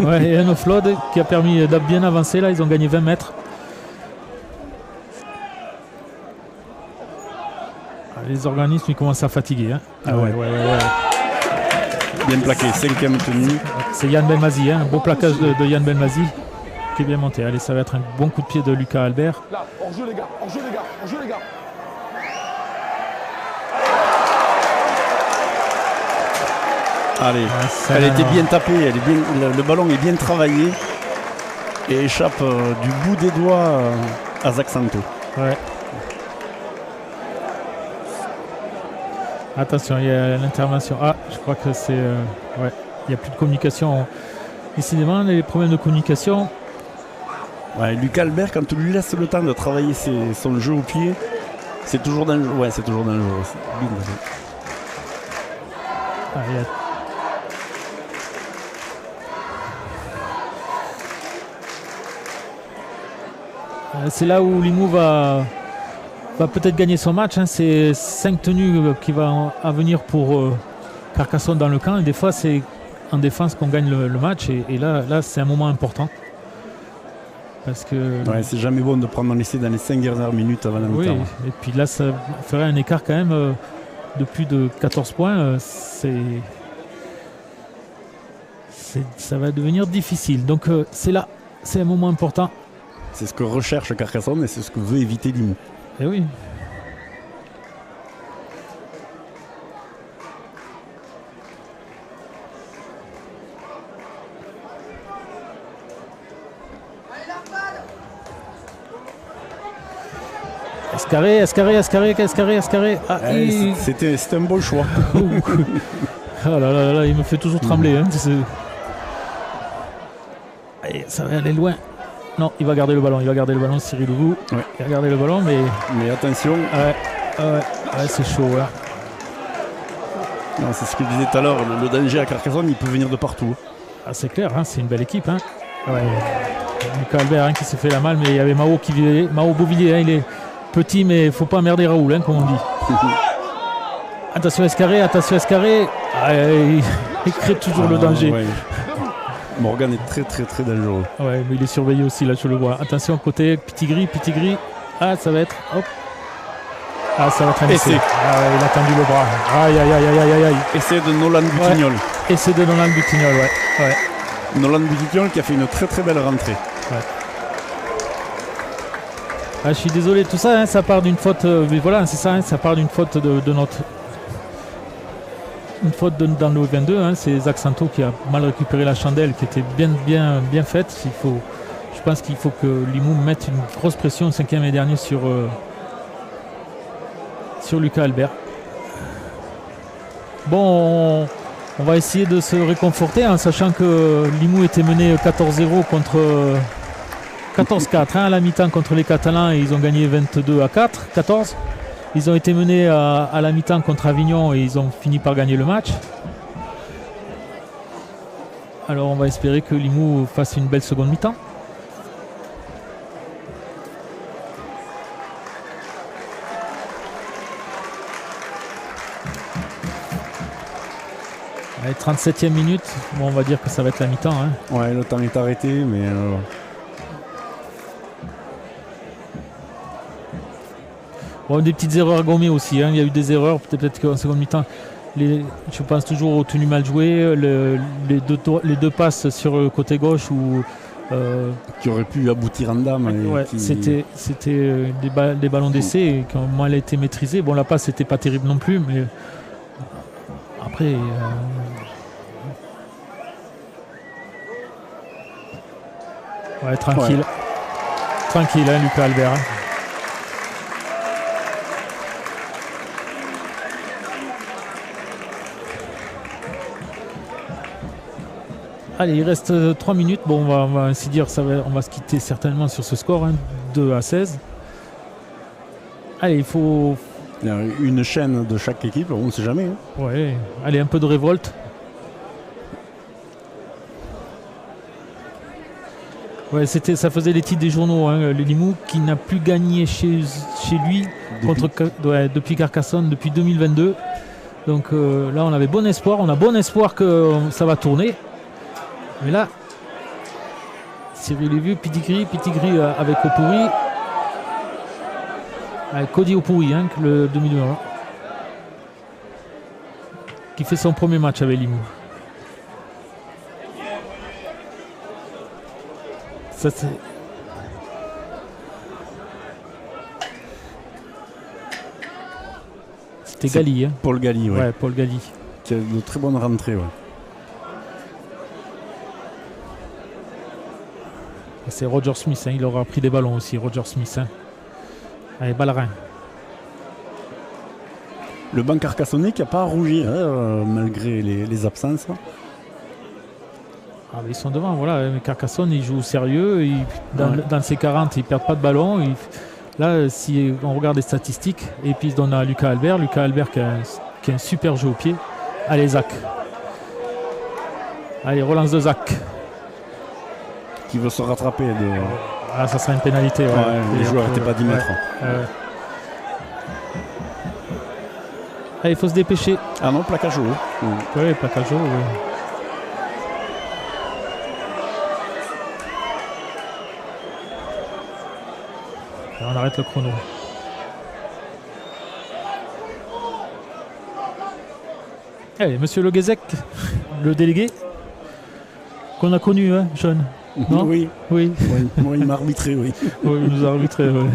Ouais, et un offload qui a permis de bien avancer. Là, ils ont gagné 20 mètres. Les organismes, ils commencent à fatiguer. Hein. Ouais. Bien plaqué, 5e tenue. C'est Yann Belmazi, hein, un beau plaquage de Yann Belmazi. qui est bien monté. Allez, ça va être un bon coup de pied de Lucas Albert. Là, hors-jeu les gars, hors-jeu les gars, hors-jeu les gars. Allez, elle était bien tapée, le ballon est bien travaillé et échappe du bout des doigts à Zach Santo. Ouais. Attention, il y a l'intervention. Ah, je crois que c'est... ouais, il n'y a plus de communication. Décidément, on a des problèmes de communication. Ouais, Lucas Albert, quand tu lui laisses le temps de travailler son jeu au pied, c'est toujours dangereux. Ouais, c'est toujours dangereux. Ah, il y a... C'est là où Limoux va peut-être gagner son match. Hein. C'est 5 tenues qui va à venir pour Carcassonne dans le camp. Et des fois, c'est en défense qu'on gagne le match. Et là c'est un moment important. Parce que... Ouais, c'est jamais bon de prendre un essai dans les 5 dernières minutes avant la mi-temps. Oui, et puis là, ça ferait un écart quand même de plus de 14 points. Ça va devenir difficile. Donc c'est là, c'est un moment important. C'est ce que recherche Carcassonne et c'est ce que veut éviter Limoux. Eh oui. Escarré. Ah, c'était un bon choix. Oh là, il me fait toujours trembler. Hein. Allez, ça va aller loin. Non, il va garder le ballon, Cyril Louvou. Ouais. Il va garder le ballon, mais attention. Ouais, c'est chaud. Là. Non, c'est ce que je disais tout à l'heure, le danger à Carcassonne, il peut venir de partout. Ah, c'est clair, hein, c'est une belle équipe. Hein. Ouais. Lucas Albert qui s'est fait la malle, mais il y avait Mao Beauvillier, hein, il est petit, mais il ne faut pas emmerder Raoul, hein, comme on dit. Attention Escarré. Ah, il crée toujours le danger. Ouais. Morgan est très très très dangereux. Ouais, mais il est surveillé aussi, là je le vois. Attention côté Pitigri. Ah, ça va être... Hop. Ah, ça va être un essai. Ah, il a tendu le bras. Aïe. Essai de Nolan Butignol. Ouais. Essai de Nolan Butignol, ouais. Nolan Butignol qui a fait une très très belle rentrée. Ouais. Ah, je suis désolé, tout ça, hein, ça part d'une faute... mais voilà, c'est ça, hein, ça part d'une faute de notre... Une faute dans le 22, hein, c'est Zach Santo qui a mal récupéré la chandelle qui était bien faite. Je pense qu'il faut que Limoux mette une grosse pression au 5e et dernier sur Lucas Albert. Bon, on va essayer de se réconforter en sachant que Limoux était mené 14-0 contre 14-4 hein, à la mi-temps contre les Catalans et ils ont gagné 22-14. Ils ont été menés à la mi-temps contre Avignon et ils ont fini par gagner le match. Alors on va espérer que Limoux fasse une belle seconde mi-temps. Allez, 37e minute. Bon, on va dire que ça va être la mi-temps. Hein. Ouais, le temps est arrêté, mais... Bon, des petites erreurs à gommer aussi. Hein. Il y a eu des erreurs, peut-être qu'en seconde mi-temps, je pense toujours aux tenues mal jouées, les deux passes sur le côté gauche où, qui auraient pu aboutir en dame. Ouais, c'était des ballons d'essai qui ont mal été maîtrisés. Bon, la passe n'était pas terrible non plus, mais après... Ouais, tranquille. Ouais. Tranquille, hein, Lucas Albert. Hein. Allez, il reste 3 minutes. Bon, on va ainsi dire, on va se quitter certainement sur ce score, hein, 2-16. Allez, il faut... Il y a une chaîne de chaque équipe, on ne sait jamais. Hein. Ouais, allez, un peu de révolte. Ouais, ça faisait les titres des journaux, hein, le Limoux qui n'a plus gagné chez lui depuis Carcassonne, depuis 2022. Donc là, on avait bon espoir. On a bon espoir que ça va tourner. Mais là, Cyril Lévieux, Pitigri avec Opouri. Avec Cody Opouri, hein, le demi-heure. Qui fait son premier match avec Limoux. Ça, c'est... C'était Gali, hein. Paul Gali, ouais. Ouais, Paul Gali. Qui a de très bonnes rentrées, ouais. C'est Roger Smith, hein. Il aura pris des ballons aussi, Roger Smith. Hein. Allez, Ballerin. Le banc carcassonnais qui n'a pas à rougir, hein, malgré les absences. Ah, mais ils sont devant, voilà. Mais Carcassonne, il joue sérieux. Dans ses 40, ils ne perdent pas de ballon. Là, si on regarde les statistiques, et puis on a Lucas Albert. Lucas Albert qui a un super jeu au pied. Allez, Zach. Allez, relance de Zach. Qui veut se rattraper de... Ah, ça sera une pénalité. Ouais. Les joueurs n'étaient pas 10 mètres. Allez, il faut se dépêcher. Ah non, plaquage haut. Oui, plaquage haut, oui. On arrête le chrono. Allez, monsieur Le Guézec, le délégué, qu'on a connu, hein, jeune. Non Oui. Oui. Moi, il m'a arbitré, oui. Oui, il nous a arbitré, oui.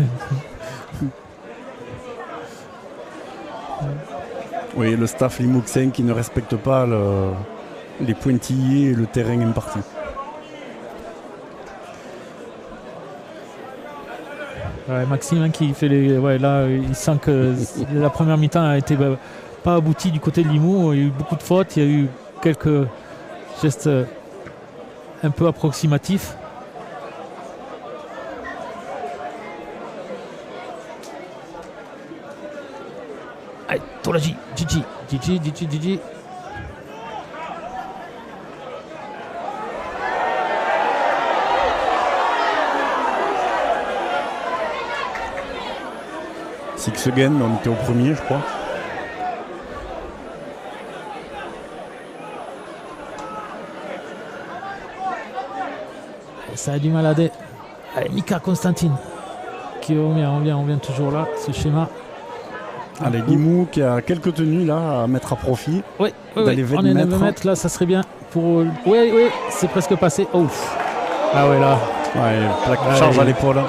Oui, le staff Limouxin qui ne respecte pas les pointillés et le terrain imparti. Ouais, Maxime hein, qui fait les. Ouais, là, il sent que la première mi-temps a été pas aboutie du côté de Limoux. Il y a eu beaucoup de fautes, il y a eu quelques gestes un peu approximatifs. Allez, Tolaji, Gigi. Six again, on était au premier, je crois. Ça a du mal à Allez, Mika Constantine. On vient toujours là, ce schéma. Allez, Limoux qui a quelques tenues là à mettre à profit. Oui, dans les 20 on est mètres. 20 mètres là, ça serait bien pour. Oui, c'est presque passé. Ouf. Ah ouais là. Ouais, charge à l'épaule. Ouais.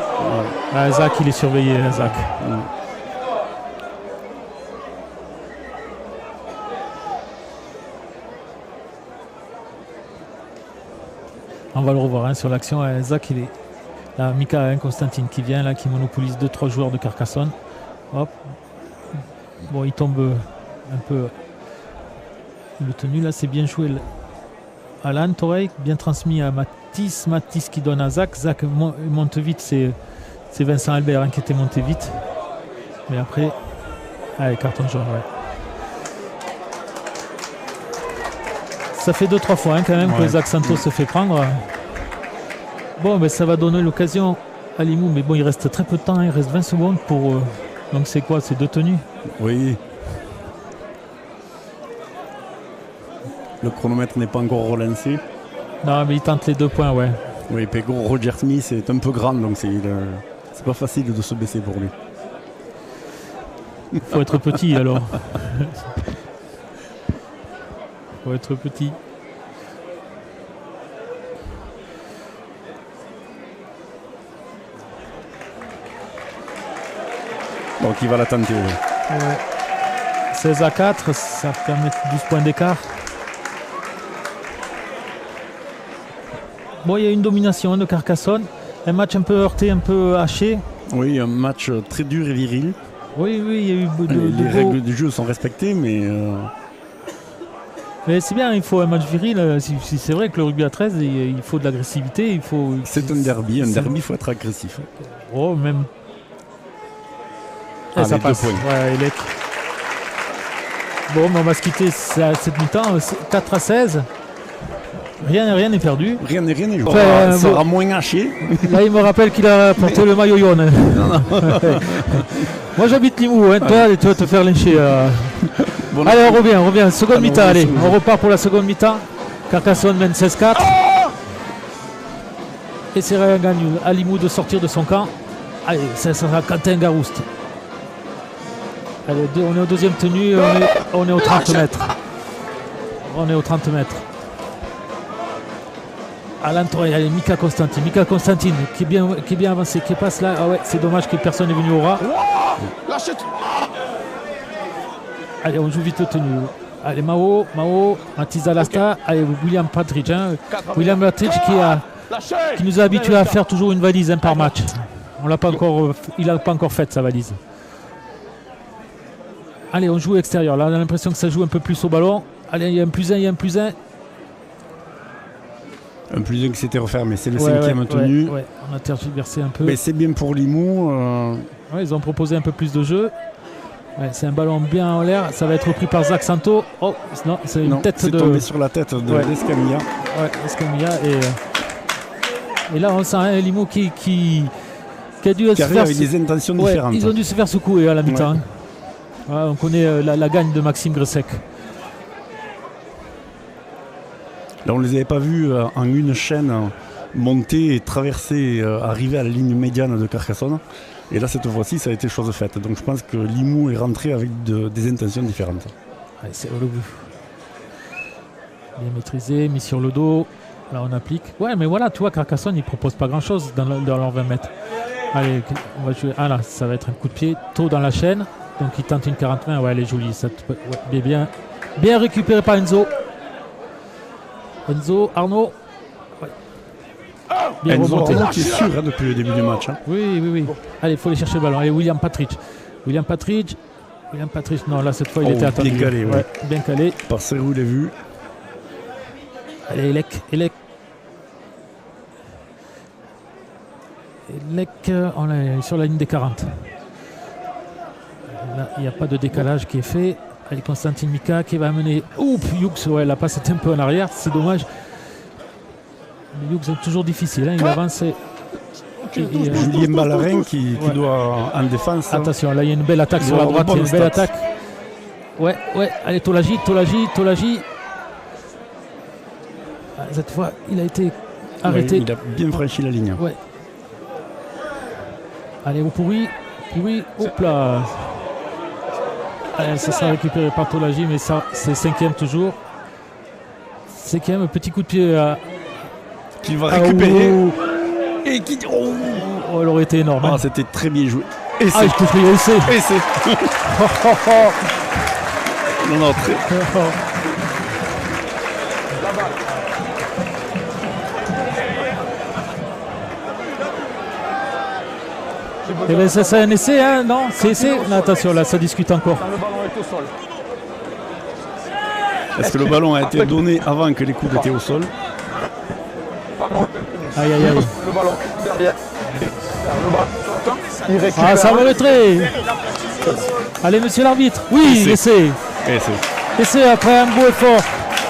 Ah, Zach, il est surveillé, hein, Zach. Ouais. On va le revoir hein, sur l'action. Zach, il est là. Mika hein, Constantine qui vient là, qui monopolise 2-3 joueurs de Carcassonne. Hop. Bon, il tombe un peu. Le tenu là, c'est bien joué. Alan Torey, bien transmis à Mathis. Mathis qui donne à Zach. Zach monte vite. C'est Vincent Albert hein, qui était monté vite. Mais après, allez, carton jaune. Ouais. Ça fait 2-3 fois hein, quand même que Zach Santos se fait prendre. Bon, ben, ça va donner l'occasion à Limoux. Mais bon, il reste très peu de temps. Hein, il reste 20 secondes pour. Donc c'est quoi? C'est 2 tenues? Oui. Le chronomètre n'est pas encore relancé. Non, mais il tente les 2 points, ouais. Oui, Pego, Roger Smith est un peu grand, donc c'est pas facile de se baisser pour lui. Faut être petit alors. Faut être petit. Donc il va la tenter. Oui. 16-4, ça permet 12 points d'écart. Bon, il y a une domination de Carcassonne. Un match un peu heurté, un peu haché. Oui, un match très dur et viril. Oui, il y a eu les règles du jeu sont respectées, mais c'est bien, il faut un match viril. C'est vrai que le rugby à 13, il faut de l'agressivité. C'est un derby. Un derby, il faut être agressif. Oh, même. Ah, ça passe. 2 points. Ouais, Elec. Bon, on va se quitter cette mi-temps. 4-16. Rien n'est perdu. Rien n'est joué. Enfin, ça sera moins haché. Là, il me rappelle qu'il a porté le maillot jaune. Moi, j'habite Limoux. Hein. Toi, tu vas te faire lyncher. Bon, allez, on revient. Seconde mi-temps. Allez, on repart pour la seconde mi-temps. Carcassonne mène 16-4. Et c'est un gagne à Limoux de sortir de son camp. Allez, ça sera Quentin Garouste. Allez, on est au deuxième tenue. On est aux 30 mètres. On est aux 30 mètres. À l'entourage, allez, Mika Constantine qui est bien avancé, qui passe là. Ah ouais, c'est dommage que personne n'est venu au ras. Lâchez. Allez, on joue vite tenu. Allez, Mao, Mathis Alasta. Okay. Allez, William Partridge. Hein. William Partridge qui nous a habitués à faire toujours une valise par match. Il n'a pas encore fait sa valise. Allez, on joue extérieur. Là, on a l'impression que ça joue un peu plus au ballon. Allez, il y a un plus un. Un plus un qui s'était refermé, c'est le cinquième tenu. Ouais. On a tergiversé un peu. Mais c'est bien pour Limoux. Ils ont proposé un peu plus de jeu. Ouais, c'est un ballon bien en l'air. Ça va être repris par Zach Santo. Oh, non, c'est une tête de... tombé sur la tête d'Escamilla. Ouais, Escamilla. Et là, on sent un Limoux qui a dû se faire... avec des intentions différentes. Ils ont dû se faire secouer à la mi-temps. Ouais. On connaît la gagne de Maxime Gressec. Là, on ne les avait pas vus en une chaîne monter et traverser, arriver à la ligne médiane de Carcassonne. Et là, cette fois-ci, ça a été chose faite. Donc je pense que Limoux est rentré avec des intentions différentes. Ouais, c'est au but. Bien maîtrisé, mis sur le dos. Là, on applique. Ouais, mais voilà, tu vois, Carcassonne, ils ne proposent pas grand-chose dans leurs 20 mètres. Allez, on va jouer. Ah là, ça va être un coup de pied tôt dans la chaîne. Donc il tente une 40-20. Ouais, elle est jolie. Bien récupéré par Enzo. Arnaud. Ouais. Bien Enzo remonté. Arnaud qui est sûr depuis le début du match. Hein. Oui. Allez, il faut aller chercher le ballon. Allez, William Partridge. Non, là, cette fois, il était attendu. Bien calé, ouais. Bien calé. Par Serrou, il est vu. Allez, Elec, on est sur la ligne des 40. Là, il n'y a pas de décalage qui est fait. Allez, Constantine Mika qui va amener. Oups, Hughes, ouais, la passe était un peu en arrière, c'est dommage. Mais Hughes est toujours difficile, hein, il avance. Julien Ballarin qui doit en défense. Attention, là il y a une belle attaque sur la droite, il y a une belle attaque. Ouais, allez, Tolaji. Cette fois, il a été arrêté. Ouais, il a bien franchi la ligne. Ouais. Allez, au pourri, hop là. Allez, ça sera récupéré par Tolaji, mais ça, c'est cinquième toujours. Cinquième, petit coup de pied. Qu'il va récupérer. Et qui... elle aurait été énorme. Hein. C'était très bien joué. Je te prie, essai. Non, très... Eh bien, ça c'est un essai, hein, non? C'est essai? Non, attention, là, ça discute encore. Le ballon est au sol. Est-ce que le ballon a été donné avant que les coups étaient au sol? Aïe. Le ballon derrière. Le ballon. Il récupère. Ça va le trait. Allez, monsieur l'arbitre. Oui, essai. Essai après un beau effort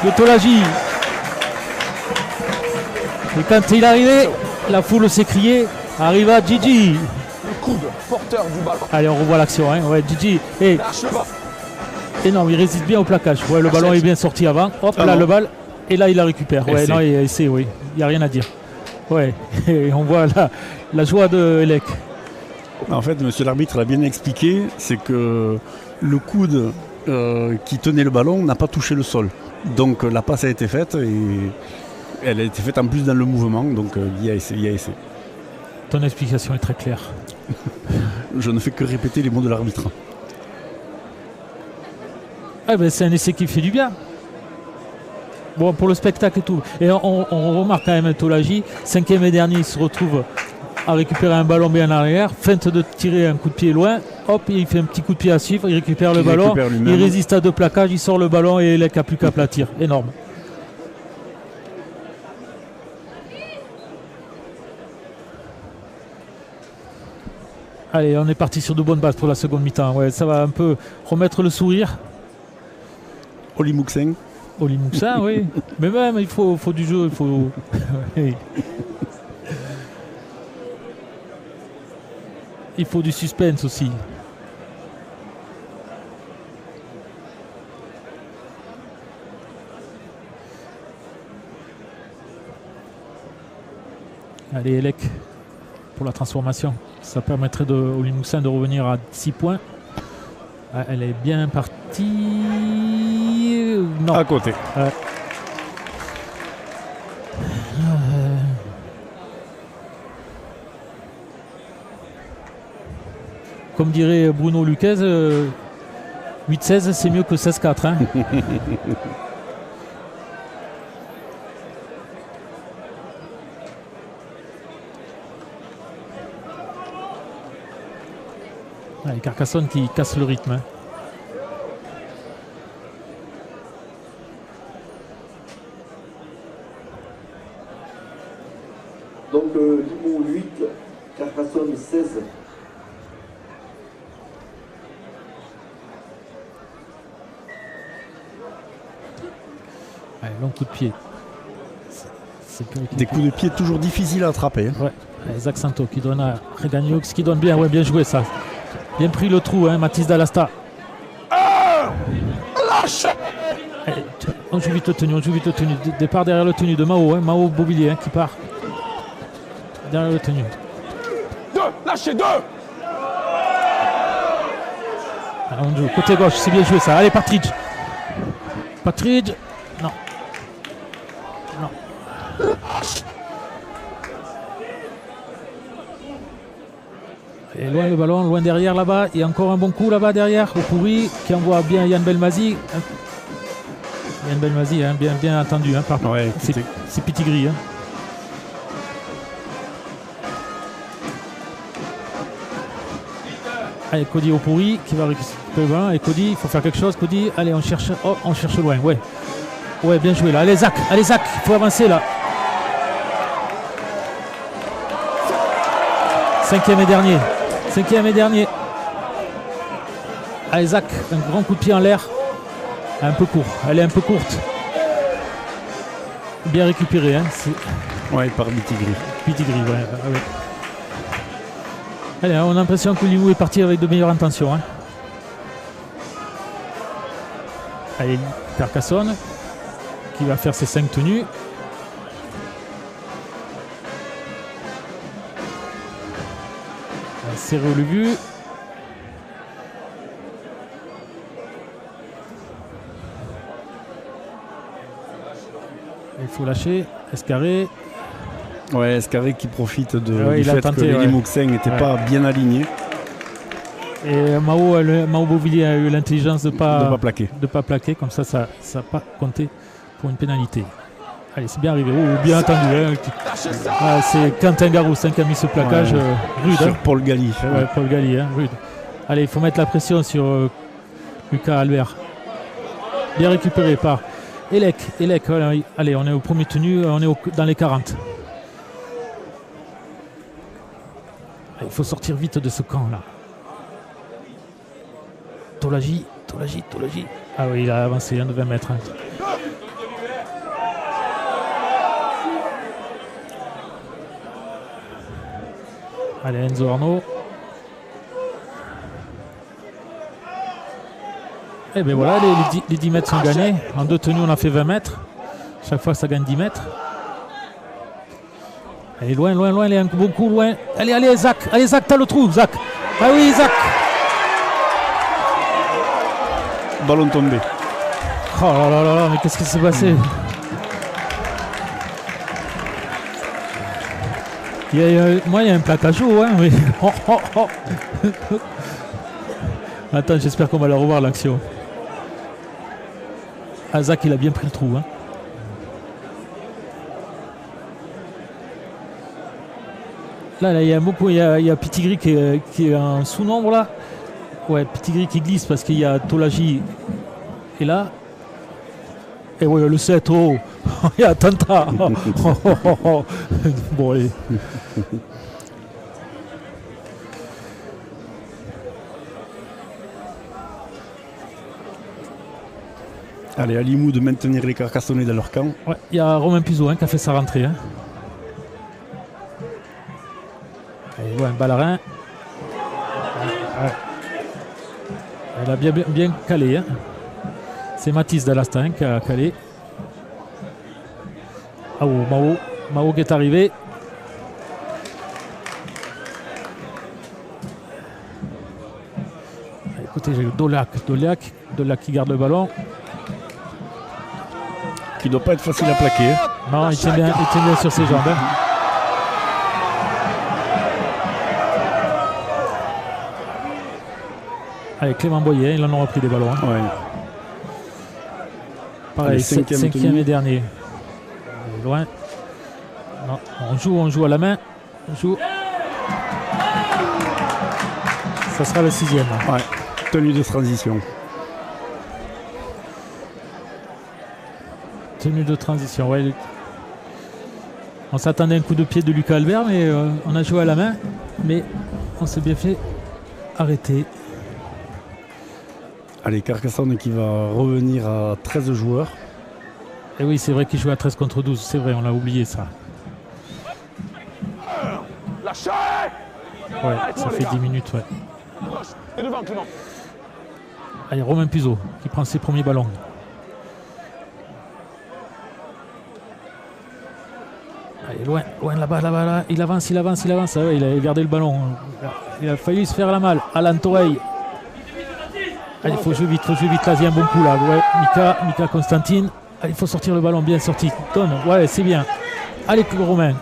de Tolaji. Et quand il est arrivé, la foule s'est criée. Arriva Gigi. Porteur du ballon. Allez, on revoit l'action. Hein. Ouais, Gigi. Et non, il résiste bien au plaquage. Ouais, le ballon est bien sorti avant. Hop, là, le ball. Et là, il la récupère. Ouais, non, il essaie, oui. Il n'y a rien à dire. Ouais, et on voit la joie de Elec. En fait, monsieur l'arbitre l'a bien expliqué. C'est que le coude qui tenait le ballon n'a pas touché le sol. Donc, la passe a été faite et elle a été faite en plus dans le mouvement. Donc, il y a essai. Ton explication est très claire. Je ne fais que répéter les mots de l'arbitre. C'est un essai qui fait du bien. Bon, pour le spectacle et tout. Et on remarque quand même Tolaji, cinquième et dernier, il se retrouve à récupérer un ballon bien en arrière, feinte de tirer un coup de pied loin. Hop, il fait un petit coup de pied à suivre, il récupère le ballon, il résiste à deux plaquages, il sort le ballon et Elec n'a plus qu'à aplatir. Énorme. Allez, on est parti sur de bonnes bases pour la seconde mi-temps. Ouais, ça va un peu remettre le sourire. Olimouxin, oui. Mais même, il faut du jeu. Il faut... il faut du suspense aussi. Allez, Elec, pour la transformation. Ça permettrait au Limousin de revenir à 6 points. Elle est bien partie. Non. À côté. comme dirait Bruno Luquez, 8-16 c'est mieux que 16-4. Hein. Allez, Carcassonne qui casse le rythme. Hein. Donc Limoux 8, Carcassonne 16. Allez, long coup de pied. Des coups de pied toujours difficiles à attraper. Hein. Ouais. Allez, Zach Santo qui donne à Reganioux qui donne bien. Ouais, bien joué ça. Bien pris le trou, hein, Mathis Dallasta. Lâche. Allez, on joue vite le tenu, Départ derrière le tenu de Mao, hein, Mao Bobilier hein, qui part. Derrière le tenu. 2, lâchez 2. On joue côté gauche, c'est bien joué ça. Allez, Partridge. Partridge. Non. Et loin le ballon, loin derrière là-bas. Et encore un bon coup là-bas derrière. Au pourri qui envoie bien Yann Belmazi. Yann Belmazi, hein, bien entendu. Hein, ouais, c'est Pitigri. Hein. Allez, Cody au pourri qui va récupérer. Et Cody, il faut faire quelque chose. Cody, allez, on cherche loin. Ouais, bien joué là. Allez, Zach, il faut avancer là. 5e et dernier. Allez, Zach, un grand coup de pied en l'air. Un peu court. Elle est un peu courte. Bien récupéré. Hein. Ouais, par Pitigri. Ouais. Allez, on a l'impression que Limoux est parti avec de meilleures intentions. Hein. Allez, Carcassonne qui va faire ses 5 tenues. C'est relevé. Il faut lâcher. Escarré. Ouais, Escarré qui profite du fait que les Limouxins n'étaient pas bien alignés. Et Mao Beauvillier a eu l'intelligence de ne pas plaquer. Comme ça n'a pas compté pour une pénalité. Allez, c'est bien arrivé. Bien entendu. Hein. C'est Quentin Garousse qui a mis ce plaquage rude. Sur Paul Galli. Ouais, Paul Galli, hein, rude. Allez, il faut mettre la pression sur Lucas Albert. Bien récupéré par Elec. Voilà. Allez, on est au premier tenu, on est dans les 40. Il faut sortir vite de ce camp-là. Tolagi. Ah oui, il a avancé de 20 mètres. Hein. Allez, Enzo Arnaud. Et bien voilà, les 10 mètres sont gagnés. En 2 tenues, on a fait 20 mètres. Chaque fois, ça gagne 10 mètres. Allez, loin, allez, beaucoup loin. Allez, Zach, t'as le trou, Zach. Ah oui, Zach. Ballon tombé. Oh là, mais qu'est-ce qui s'est passé? Moi, il y a un plaquage haut, hein, oui. Attends, j'espère qu'on va la revoir, l'action. Ah, Zach, il a bien pris le trou. Hein. Là, il y a beaucoup. Il y a Pitigri qui est en sous-nombre, là. Ouais, Pitigri qui glisse parce qu'il y a Tolagi. Et là. Et ouais, le 7, oh. Il y a Tanta. Bon, allez. Allez, à Limoux de maintenir les Carcassonnais dans leur camp. Ouais, il y a Romain Pizot qui a fait sa rentrée. Hein. Allez, ouais, un Ballarin. Ouais. Elle a bien calé. Hein. C'est Mathis Dallasta qui a calé. Ah oh, Mao qui est arrivé. Écoutez, j'ai Dolac qui garde le ballon. Qui ne doit pas être facile à plaquer. Non, il tient bien sur ses jambes. Hein. Allez, Clément Boyer, il en aura pris des ballons. Hein. Ouais. Pareil, Allez, cinquième et dernier. Loin. Non, on joue à la main. On joue. Ça sera le 6e. Ouais. Tenue de transition. Tenue de transition, ouais. On s'attendait à un coup de pied de Lucas Albert, mais on a joué à la main. Mais on s'est bien fait arrêter. Allez, Carcassonne qui va revenir à 13 joueurs. Et oui, c'est vrai qu'il joue à 13 contre 12. C'est vrai, on a oublié ça. Lâchez! Ouais, ça fait 10 minutes, ouais. Et devant, Clément. Allez, Romain Puzo qui prend ses premiers ballons. Allez, loin, là-bas, là. Il avance. Ah ouais, il a gardé le ballon. Il a failli se faire la malle. Alan Toreil. Allez, il faut jouer vite. Là, il y a un bon coup là. Ouais, Mika Constantine. Allez, il faut sortir le ballon, bien sorti. Donne, ouais, c'est bien. Allez, Romain.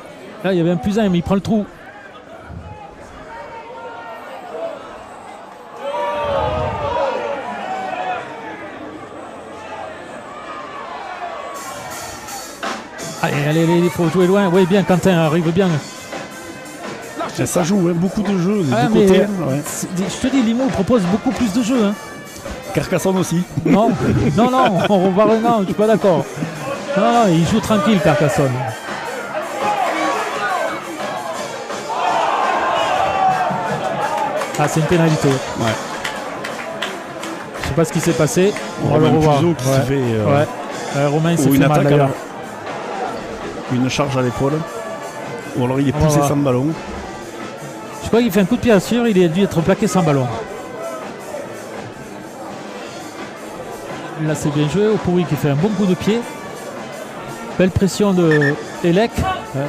Là, il y avait un +1, mais il prend le trou. Allez, il faut jouer loin. Oui, bien, Quentin arrive bien. Ça joue, hein, beaucoup de jeux des Ah, deux côtés. Ouais. Je te dis, Limoux propose beaucoup plus de jeux. Hein. Carcassonne aussi. Non, je suis pas d'accord. Non, il joue tranquille, Carcassonne. Ah, c'est une pénalité. Ouais. Je sais pas ce qui s'est passé. On va le Romain revoir. Puzo qui se fait Romain, il s'est ou fait une mal attaque d'ailleurs. une charge à l'épaule. Ou alors il est poussé sans ballon. Je crois qu'il fait un coup de pied à sûr, il a dû être plaqué sans ballon. Là, c'est bien joué. Opouri qui fait un bon coup de pied. Belle pression de Elec.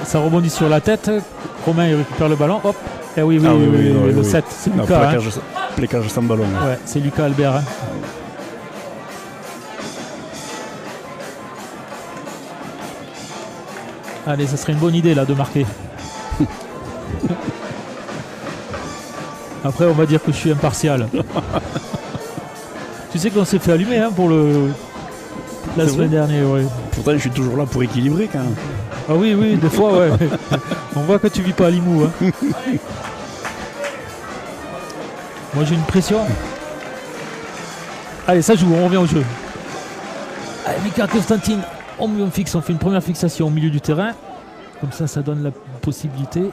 Ça rebondit sur la tête. Romain, il récupère le ballon. Hop. Et oui, le 7. C'est Lucas. Plaquage sans ballon. Ouais, c'est Lucas Albert. Hein. Allez, ça serait une bonne idée là de marquer. Après, on va dire que je suis impartial. Tu sais qu'on s'est fait allumer hein, pour la semaine dernière. Ouais. Pourtant, je suis toujours là pour équilibrer quand même. Ah oui, des fois, ouais. On voit que tu vis pas à Limoux. Hein. Moi, j'ai une pression. Allez, ça joue, on revient au jeu. Allez, Mika Constantine, on fait une première fixation au milieu du terrain. Comme ça, ça donne la possibilité.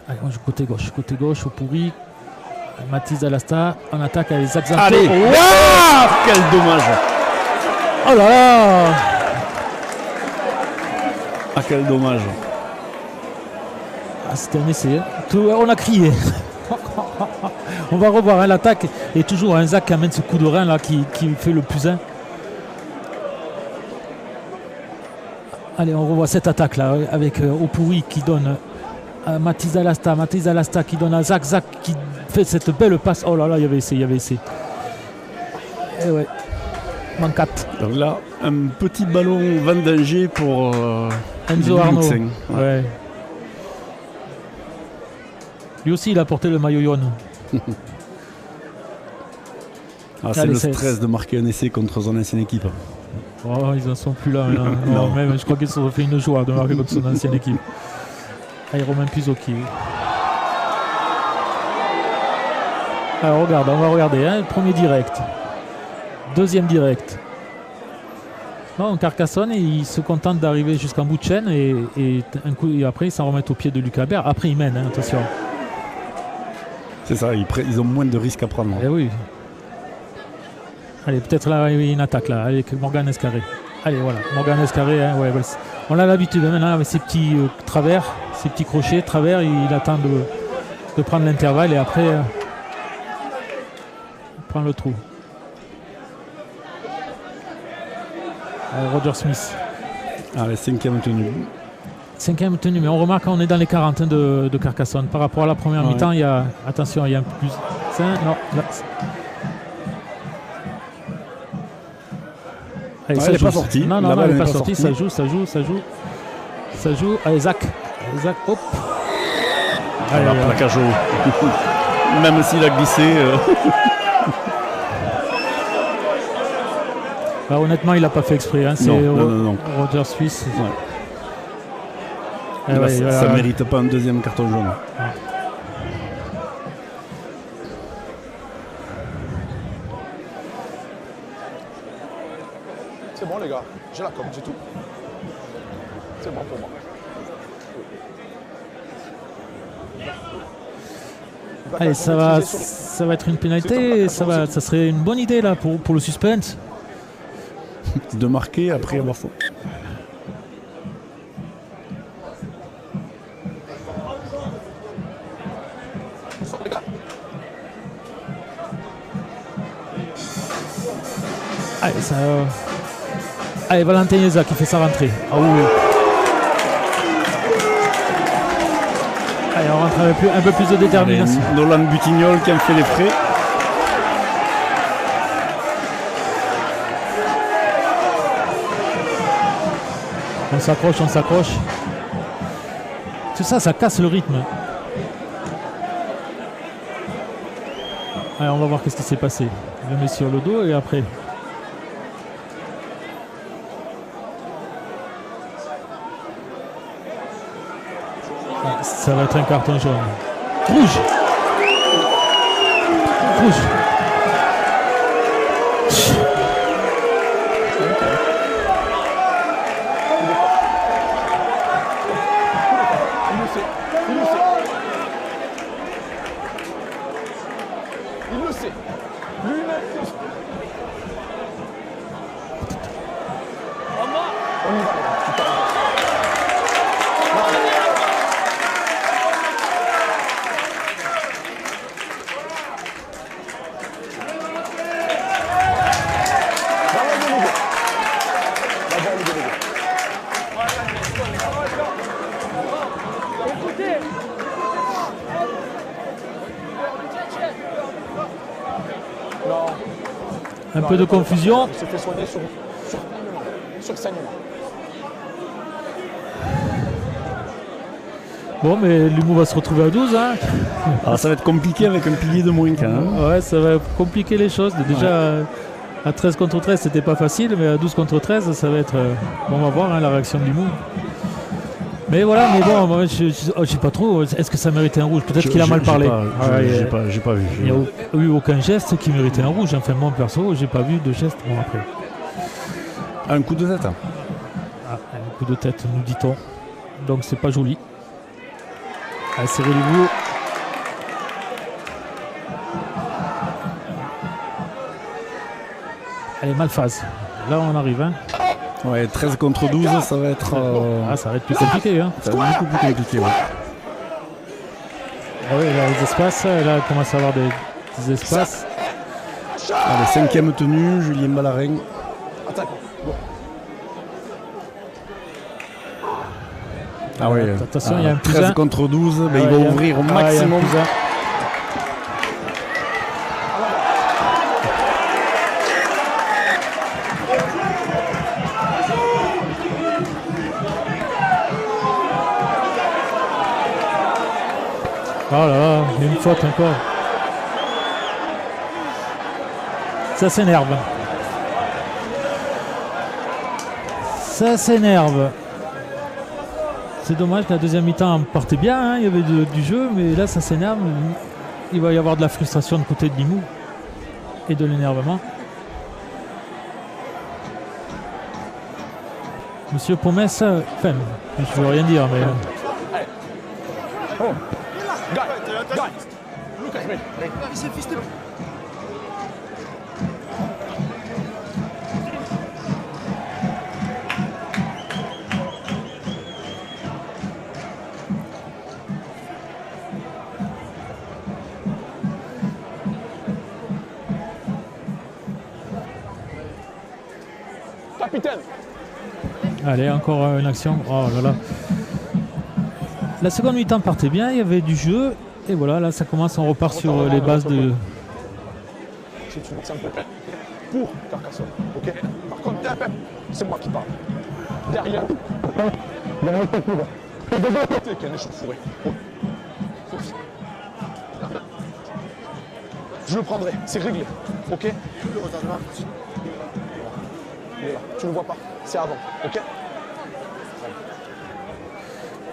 Allez, on joue côté gauche, Opouri. Mathis Alasta, en attaque avec Zach Zanto. Allez, wow, quel dommage. Oh là là. Ah, quel dommage. Ah, c'était un essai. Hein. On a crié. On va revoir hein, l'attaque. Et toujours un Zach qui amène ce coup de rein là qui fait le +1. Allez, on revoit cette attaque là avec Opouri qui donne à Mathis Alasta qui donne à Zach qui fait cette belle passe. Oh là là, il y avait essai. Et ouais. Mancat. Donc là, un petit ballon vendangé pour Enzo Arnaud. Ouais. Ouais. Lui aussi, il a porté le maillot jaune. C'est Allez, le stress de marquer un essai contre son ancienne équipe. Oh, ils en sont plus là. Non, même, je crois qu'ils se sont fait une joie de marquer contre son ancienne équipe. Allez, Romain Puzo qui... Alors, regarde, on va regarder. Hein, premier direct. Deuxième direct. Non, Carcassonne, il se contente d'arriver jusqu'en bout de chaîne et après, ils s'en remettent au pied de Lucas Albert. Après, ils mènent, hein, attention. C'est ça, ils ont moins de risques à prendre. Eh oui. Allez, peut-être là, il y a une attaque là, avec Morgan Escarré. Allez, voilà, Morgan Escarré, hein, ouais, on a l'habitude hein, maintenant avec ses petits travers, ses petits crochets, travers, il attend de prendre l'intervalle et après, il prend le trou. Allez, Roger Smith. Allez, 5e tenue. 5e tenue, mais on remarque qu'on est dans les 40 de Carcassonne. Par rapport à la première mi-temps, il y a, attention, il y a un plus. Non, là, allez, elle n'est pas sortie. Non, elle n'est pas sortie. Ça joue. Allez, Zach, hop. Voilà, plaquage haut. Même s'il a glissé. Bah, honnêtement, il n'a pas fait exprès. Hein. C'est non. Roger Suisse. Ouais. Là, ça ne mérite pas un deuxième carton jaune. Ah. C'est bon les gars, j'ai la com, c'est tout. C'est bon pour moi. Allez, ça va être une pénalité. Ça serait une bonne idée là pour le suspense. De marquer après avoir fait. Allez, allez, Valentin Yeza qui fait sa rentrée. Ah oui. Allez, on rentre avec un peu plus de détermination. Nolan Butignol qui en fait les frais. On s'accroche. Tout ça, ça casse le rythme. Allez, on va voir qu'est-ce qui s'est passé. Je le mets sur le dos et après. Ça va être un carton jaune. Rouge. Il le sait. Lui-même. On y va. Un peu de confusion. Il s'est fait soigner sur saignement. Bon, mais l'Humo va se retrouver à 12. Hein. Alors ça va être compliqué avec un pilier de moins quand même. Ouais, ça va compliquer les choses. Déjà, à 13 contre 13, c'était pas facile, mais à 12 contre 13, ça va être... Bon, on va voir hein, la réaction de l'Humo. Mais voilà, mais bon, moi, je sais pas trop. Est-ce que ça méritait un rouge? Peut-être qu'il a mal parlé. J'ai pas vu. Il n'y a eu aucun geste qui méritait un rouge. Enfin, moi, perso, j'ai pas vu de geste. Bon, après. Un coup de tête. Ah, un coup de tête, nous dit-on. Donc, c'est pas joli. Allez, serrez-vous. Allez, Malphase. Là, on arrive. Hein. Ouais, 13 contre 12, ça va être... ça va être plus compliqué. Hein. Ça va être beaucoup plus compliqué, ouais. Ah oui, là, les espaces, là, il commence à avoir des espaces. Allez, 5e tenue, Julien Ballarin. Attaque. Bon. Ah oui, attention, il y a un 13 contre 12, mais il va ouvrir au maximum. Oh là, il y a une faute encore. Ça s'énerve. Ça s'énerve. C'est dommage, la deuxième mi-temps partait bien, hein, il y avait du jeu, mais là ça s'énerve. Il va y avoir de la frustration de côté de Limoux et de l'énervement. Monsieur Pomès, enfin, je veux rien dire, mais... Capitaine. Allez, encore une action. Oh là là. La seconde mi-temps partait bien, il y avait du jeu. Et voilà, là ça commence, on repart sur les bases de... Si tu me tiens pour Carcassonne, ok? Par contre, c'est moi qui parle. Derrière. Derrière le côté, qu'il y a un échauffouré. Je le prendrai, c'est réglé. Ok? Il est là, tu le vois pas, c'est avant. Ok?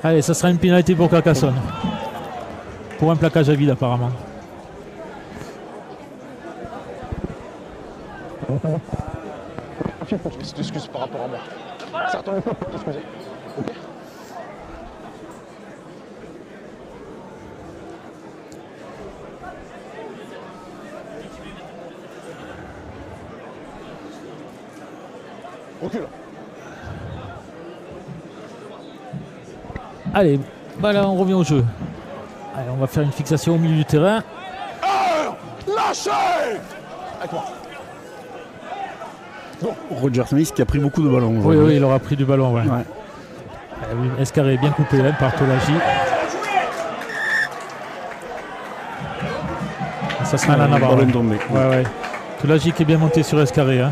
Allez, ça sera une pénalité pour Carcassonne. Pour un plaquage à vide apparemment. Je t'excuse par rapport à moi. C'est à ton époque pour t'excuser. Ok? Recule. Allez, bah là on revient au jeu. Allez, on va faire une fixation au milieu du terrain. Lâchez! Avec moi. Roger Smith qui a pris beaucoup de ballons. Oui, aujourd'hui. oui, il aura pris du ballon. Ouais. Ouais. Oui, Escarré est bien coupé hein, par Tolagi. Ça sera un Navarre. ballon tombé. Ouais, ouais. Tolagi qui est bien monté sur Escarré. Hein.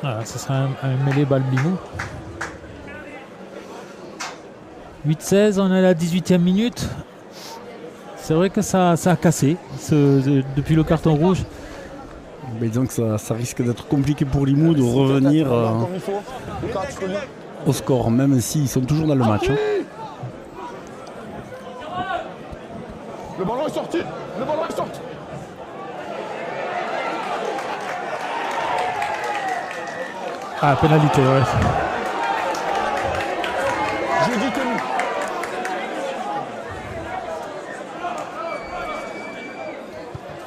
Voilà, ça sera un mêlée Balbino. 8-16, on est à la 18e minute. C'est vrai que ça a cassé depuis le carton rouge. Mais donc ça risque d'être compliqué pour Limoux de revenir au score, même s'ils sont toujours dans le match. Hein. Le ballon est sorti. Le ballon est sorti. Ah, pénalité, ouais. J'ai dit tenu.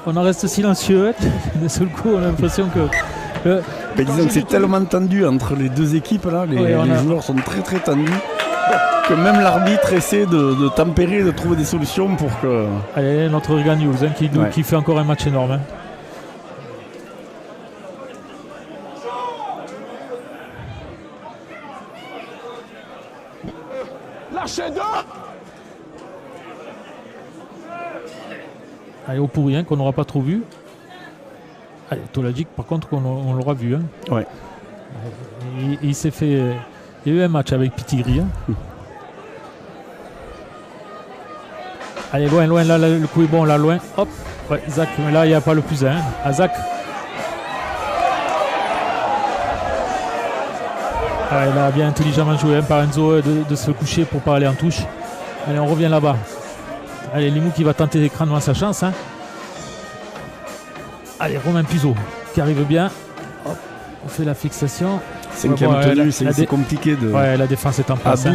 On en reste silencieux. D'un seul coup, on a l'impression que... Mais disons que c'est tellement tendu entre les deux équipes, là, les joueurs sont très très tendus, que même l'arbitre essaie de tempérer, de trouver des solutions pour que... Allez, notre Regan News hein, qui fait encore un match énorme. Hein. Lâchez deux. Allez, au pourri, hein, qu'on n'aura pas trop vu. Allez, Tolagic, par contre, on l'aura vu. Hein. Ouais. Et il s'est fait... Il y a eu un match avec Pitigri. Hein. Allez, loin, là, le coup est bon, là, loin. Hop, ouais, Zach, mais là, il n'y a pas le plus 1. Hein. À Zach. Allez, là, bien intelligemment joué hein, par Enzo de se coucher pour ne pas aller en touche. Allez, on revient là-bas. Allez, Limoux qui va tenter crânement sa chance. Hein. Allez, Romain Puzo qui arrive bien. Hop, on fait la fixation. Cinquième tenue, c'est compliqué de... Ouais, la défense est en place. À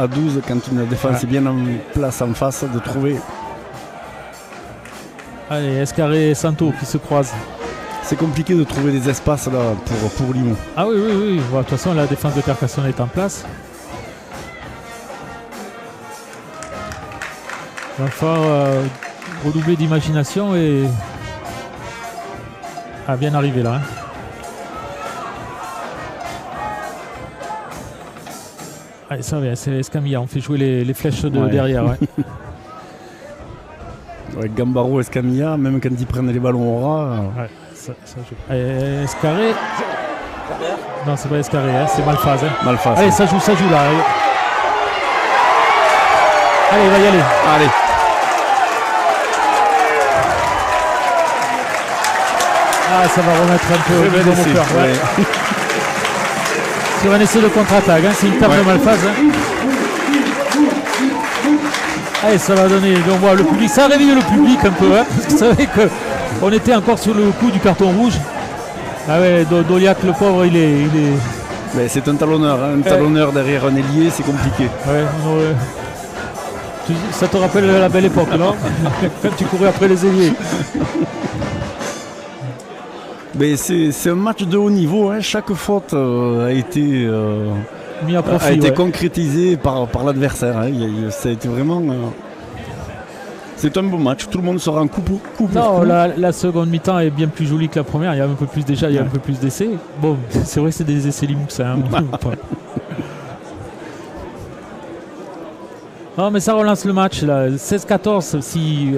12, quand une défense est bien en place en face, de trouver... Allez, Escarré et Santo qui se croisent. C'est compliqué de trouver des espaces là pour Limoux. Ah oui. De toute façon, la défense de Carcassonne est en place. Il va falloir redoubler d'imagination et bien arriver là. Hein. Allez, ça va, c'est Escamilla. On fait jouer les flèches de derrière. Ouais. Ouais, Gambaro, Escamilla, même quand ils prennent les ballons au ras. Ouais, ça joue. Escarré. Non, c'est pas Escarré, hein, c'est Malphase. Hein. Malphase. Allez, ça joue là. Allez, il va y aller. Allez. Ah, ça va remettre un peu au niveau moteur. Ouais. Sur un essai de contre-attaque, hein, c'est une table de Malphase. Hein. Allez, ça va donner, on voit le public, ça a réveillé le public un peu, hein, parce que vous savez qu'on était encore sur le coup du carton rouge. Ah ouais, Doliac, le pauvre, il est... Mais c'est un talonneur, hein, derrière un ailier, c'est compliqué. Ouais, ça te rappelle la belle époque, non? Quand tu courais après les ailiers. Mais c'est un match de haut niveau, hein. Chaque faute a été, mis à profit, concrétisée par l'adversaire. Hein. Ça a été vraiment... c'est un beau match, tout le monde sera en coup pour coup. Non, la seconde mi-temps est bien plus jolie que la première, il y a un peu plus déjà, il y a un peu plus d'essais. Bon, c'est vrai que c'est des essais Limoux, ça. Hein. Non, mais ça relance le match, là. 16-14, si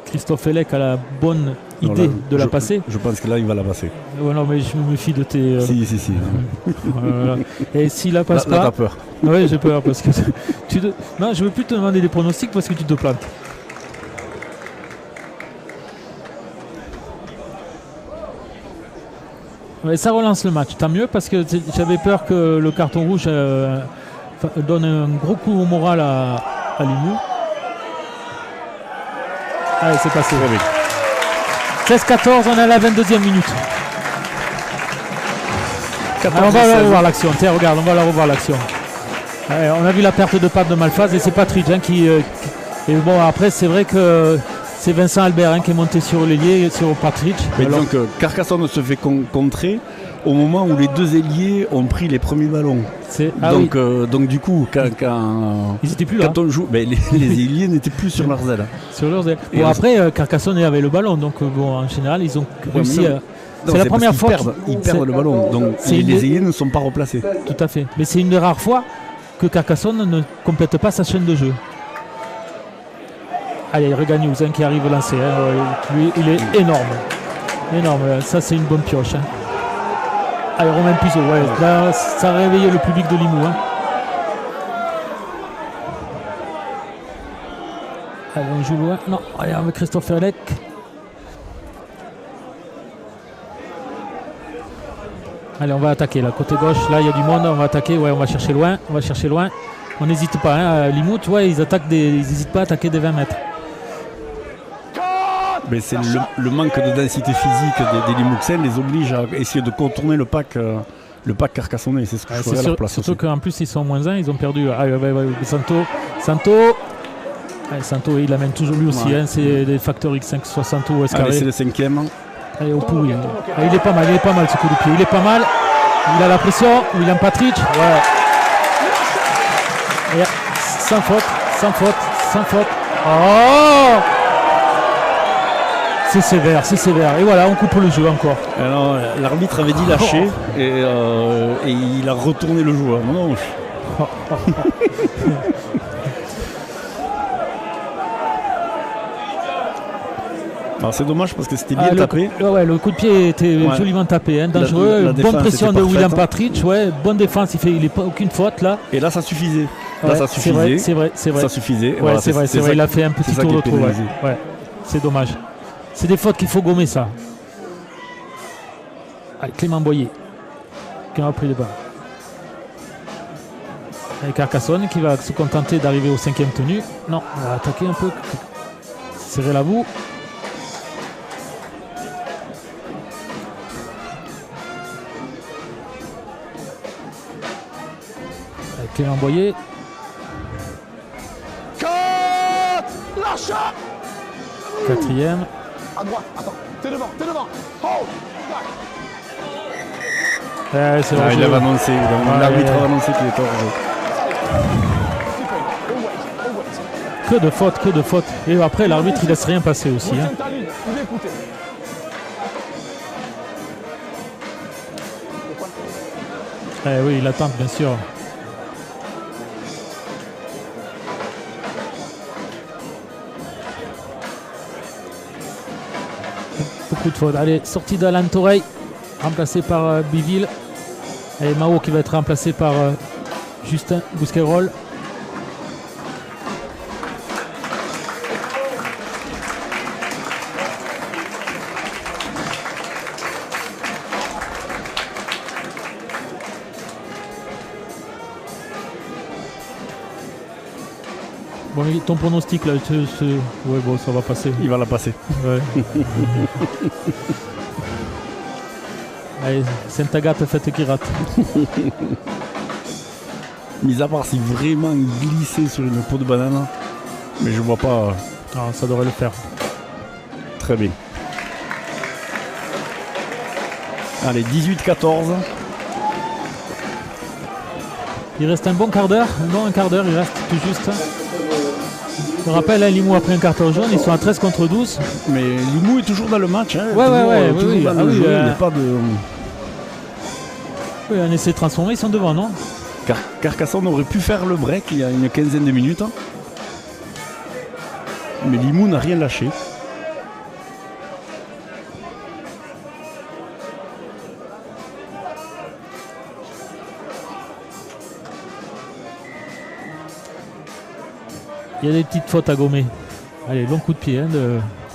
Christophe Hellec a la bonne idée de la passer. Je pense que là, il va la passer. Ouais, non, mais je me méfie de tes. Si. Voilà. Et s'il la passe Là, pas. t'as peur. Oui, j'ai peur parce que non, je veux plus te demander des pronostics parce que tu te plantes. Mais ça relance le match, tant mieux parce que j'avais peur que le carton rouge donne un gros coup au moral à Limoux. Allez, c'est passé. 16-14, on est à la 22e minute. Alors, on va la revoir l'action. Tiens, regarde, on va la revoir l'action. Allez, on a vu la perte de patte de Malphaz et c'est Patrick qui. Et bon, après, c'est vrai que c'est Vincent Albert qui est monté sur l'ailier, sur Patrick. Mais disons que Carcassonne se fait contrer au moment où les deux ailiers ont pris les premiers ballons. Donc du coup, quand ils étaient plus là. Quand on joue, les ailiers n'étaient plus sur leurs ailes. Sur leurs ailes. Bon, après, Carcassonne avait le ballon, donc bon, en général, ils ont réussi à. C'est la première fois qu'ils perdent le ballon, donc les ailiers ne sont pas replacés. Tout à fait. Mais c'est une des rares fois que Carcassonne ne complète pas sa chaîne de jeu. Allez, regagne Ouzin qui arrive lancé. Lui, il est énorme. Énorme. Ça, c'est une bonne pioche. Allez, Romain Puiseau. Ouais, là, ça a réveillé le public de Limoux. Allez, on joue loin. Non, allez, avec Christophe Erlec. Allez, on va attaquer. Là, côté gauche, là, il y a du monde. On va attaquer. Ouais, on va chercher loin. On n'hésite pas. Limoux, ouais, ils n'hésitent pas à attaquer des 20 mètres. Mais c'est le manque de densité physique des Limouxins les oblige à essayer de contourner le pack carcassonnais. C'est ce que je ferais à leur place. Surtout qu'en plus ils sont moins 1, ils ont perdu. Santo, il amène toujours lui aussi. C'est des facteurs X5 60 ou Allez, c'est le 5e. Allez, au pourri. Il est pas mal ce coup de pied. Il est pas mal. Il a la pression. William Patrick. Ouais. Et sans faute. Oh! C'est sévère. Et voilà, on coupe le jeu encore. Alors, l'arbitre avait dit lâcher et il a retourné le joueur. Non. Alors c'est dommage parce que c'était bien tapé. Le coup de pied était joliment tapé, dangereux. Bonne pression de William Patrick, bonne défense, il n'est pas aucune faute là. Et là ça suffisait. C'est vrai. Ça suffisait. Ouais, c'est vrai, il a fait un petit tour de trou. Ouais. C'est dommage. C'est des fautes qu'il faut gommer ça. Allez, Clément Boyer qui a pris le bas. Et Carcassonne qui va se contenter d'arriver au 5e tenu. Non, on va attaquer un peu. Serrer la boue. Avec Clément Boyer. Lâche. 4e. À droite, attends, t'es devant. Oh, il avait annoncé, l'arbitre a annoncé qu'il était hors jeu. Que de fautes. Et après, l'arbitre, il laisse rien passer aussi. Oui, il attend, bien sûr. Beaucoup de fautes. Allez, sortie d'Alan Torrey, remplacé par Biville. Et Mao qui va être remplacé par Justin Bousquerolles. Bon, ton pronostic là, ouais, bon, ça va passer. Il va la passer. Ouais. Allez, Sainte-Agathe, faites qui rate. Mis à part si vraiment glissé sur une peau de banane, mais je vois pas. Non, ça devrait le faire. Très bien. Allez, 18-14. Il reste un bon quart d'heure. Non, un quart d'heure, il reste tout juste. Je rappelle, Limoux a pris un carton jaune, ils sont à 13 contre 12. Mais Limoux est toujours dans le match. Ouais, oui. Dans le jeu, il n'y a pas de... Oui, un essai transformé, ils sont devant, non? Carcassonne aurait pu faire le break il y a une quinzaine de minutes. Mais Limoux n'a rien lâché. Il y a des petites fautes à gommer. Allez, long coup de pied.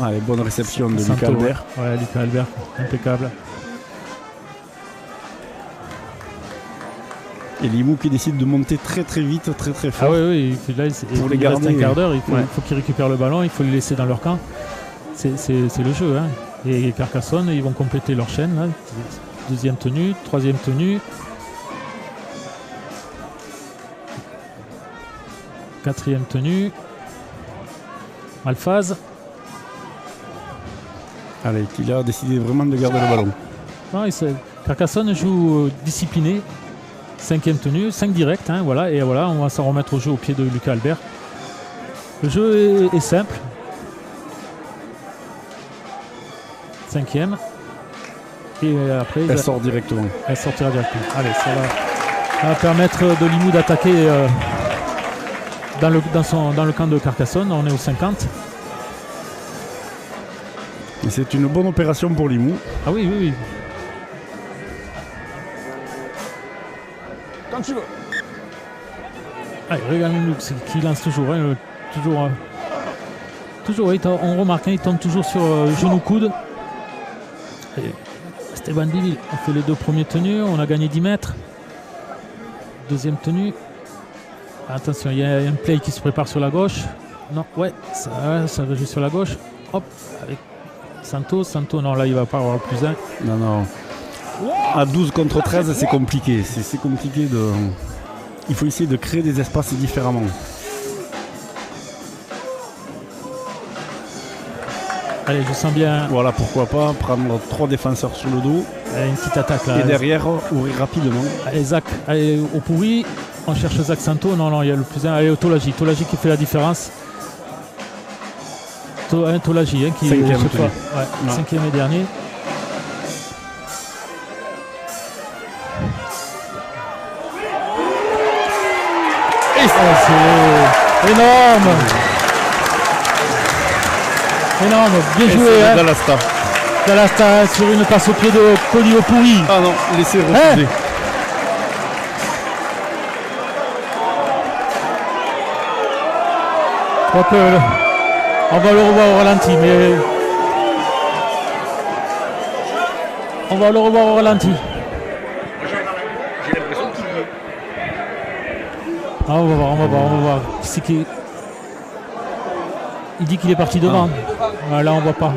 Allez, bonne réception de Santo, Lucas Albert. Ouais, Lucas Albert, impeccable. Et Limoux qui décide de monter très très vite, très très fort. Ah oui, là, pour les il reste garder. Un quart d'heure, il faut, Ouais. faut qu'ils récupèrent le ballon, il faut les laisser dans leur camp. C'est le jeu. Hein. Et Carcassonne, ils vont compléter leur chaîne. Là. Deuxième tenue, troisième tenue. Quatrième tenue. Malphase. Allez, qui a décidé vraiment de garder le ballon. Non, Carcassonne joue discipliné. Cinquième tenue, 5 directs, hein, voilà, et voilà, on va s'en remettre au jeu au pied de Lucas Albert. Le jeu est simple. Cinquième. Et après, Elle sort directement. Elle sortira directement. Allez, ça va permettre de Limoux d'attaquer dans le camp de Carcassonne. On est au 50. Et c'est une bonne opération pour Limoux. Ah oui, oui, oui. Quand tu veux. Allez, regarde Limoux qui lance toujours. Hein, toujours, on remarque, hein, il tombe toujours sur genou-coude. Stéphane Biville, on fait les deux premiers tenues, on a gagné 10 mètres. Deuxième tenue. Attention, il y a un play qui se prépare sur la gauche. Non, ouais, ça va jouer sur la gauche. Hop, avec Santo, non, là il va pas avoir le plus 1. Non. À 12 contre 13, c'est compliqué. C'est compliqué de. Il faut essayer de créer des espaces différemment. Allez, je sens bien. Voilà, pourquoi pas prendre 3 défenseurs sur le dos. Allez, une petite attaque là. Et derrière, ouvrir rapidement. Allez, Zach, allez, au pourri. On cherche Zach Santo. Non, il y a le plus 1. Allez, au Tolagi. Tolagi qui fait la différence. Tolagi, hein, qui cinquième, cette fois, ouais, cinquième et dernier. Et c'est énorme. Énorme, bien joué. Hein. Dalasta sur une passe au pied de Coli au pourri. Ah non, laissez refuser. Je crois que on va le revoir au ralenti, mais on va le revoir au ralenti. J'ai l'impression qu'il y est. Ah, on va voir. C'est qui... Il dit qu'il est parti devant. Ah, là, on voit pas.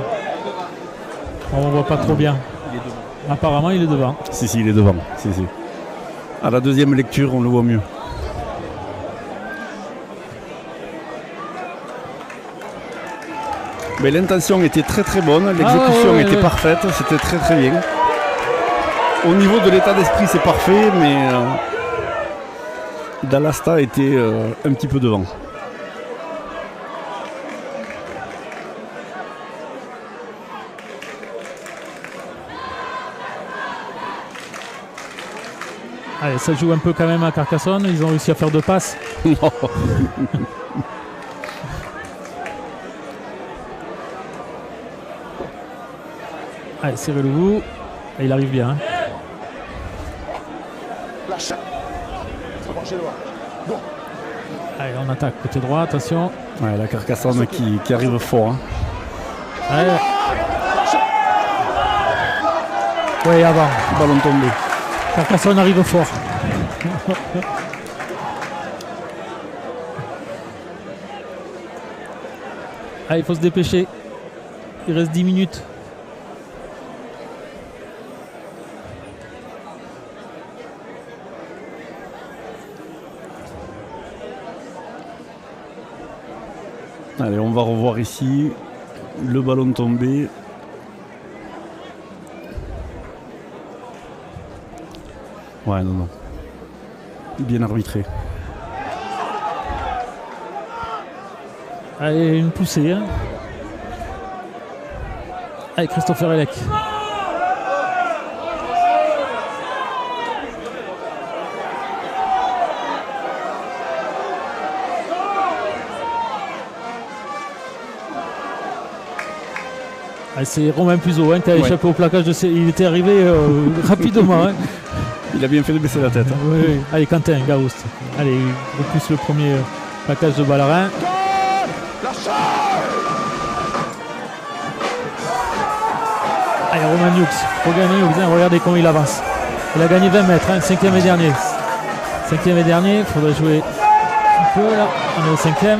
On voit pas trop bien. Apparemment, il est devant. Si, il est devant. Si. À la deuxième lecture, on le voit mieux. Mais l'intention était très très bonne, l'exécution était parfaite, c'était très très bien. Au niveau de l'état d'esprit, c'est parfait, mais Dalasta était un petit peu devant. Allez, ça joue un peu quand même à Carcassonne, ils ont réussi à faire 2 passes. Allez, serrez le bout. Et il arrive bien. Hein. Lâche. Bon. Allez, on attaque côté droit, attention. Ouais, la Carcassonne qui arrive fort. Hein. Allez. Oui, avant. Ballon tombé. Carcassonne arrive fort. Allez, il faut se dépêcher. Il reste 10 minutes. Allez, on va revoir ici le ballon tombé. Ouais, non. Bien arbitré. Allez, une poussée. Hein. Allez, Christopher Elec. C'est Romain Puzo qui a échappé au plaquage. Il était arrivé rapidement. Hein. Il a bien fait de baisser la tête. Hein. Oui. Allez, Quentin Gaoust. Allez, il repousse le premier plaquage de Ballarin. Allez, Romain Hughes. Faut gagner Hughes, hein, regardez comment il avance. Il a gagné 20 mètres, hein, 5e et dernier. 5e et dernier, il faudrait jouer un peu là. On est au 5e.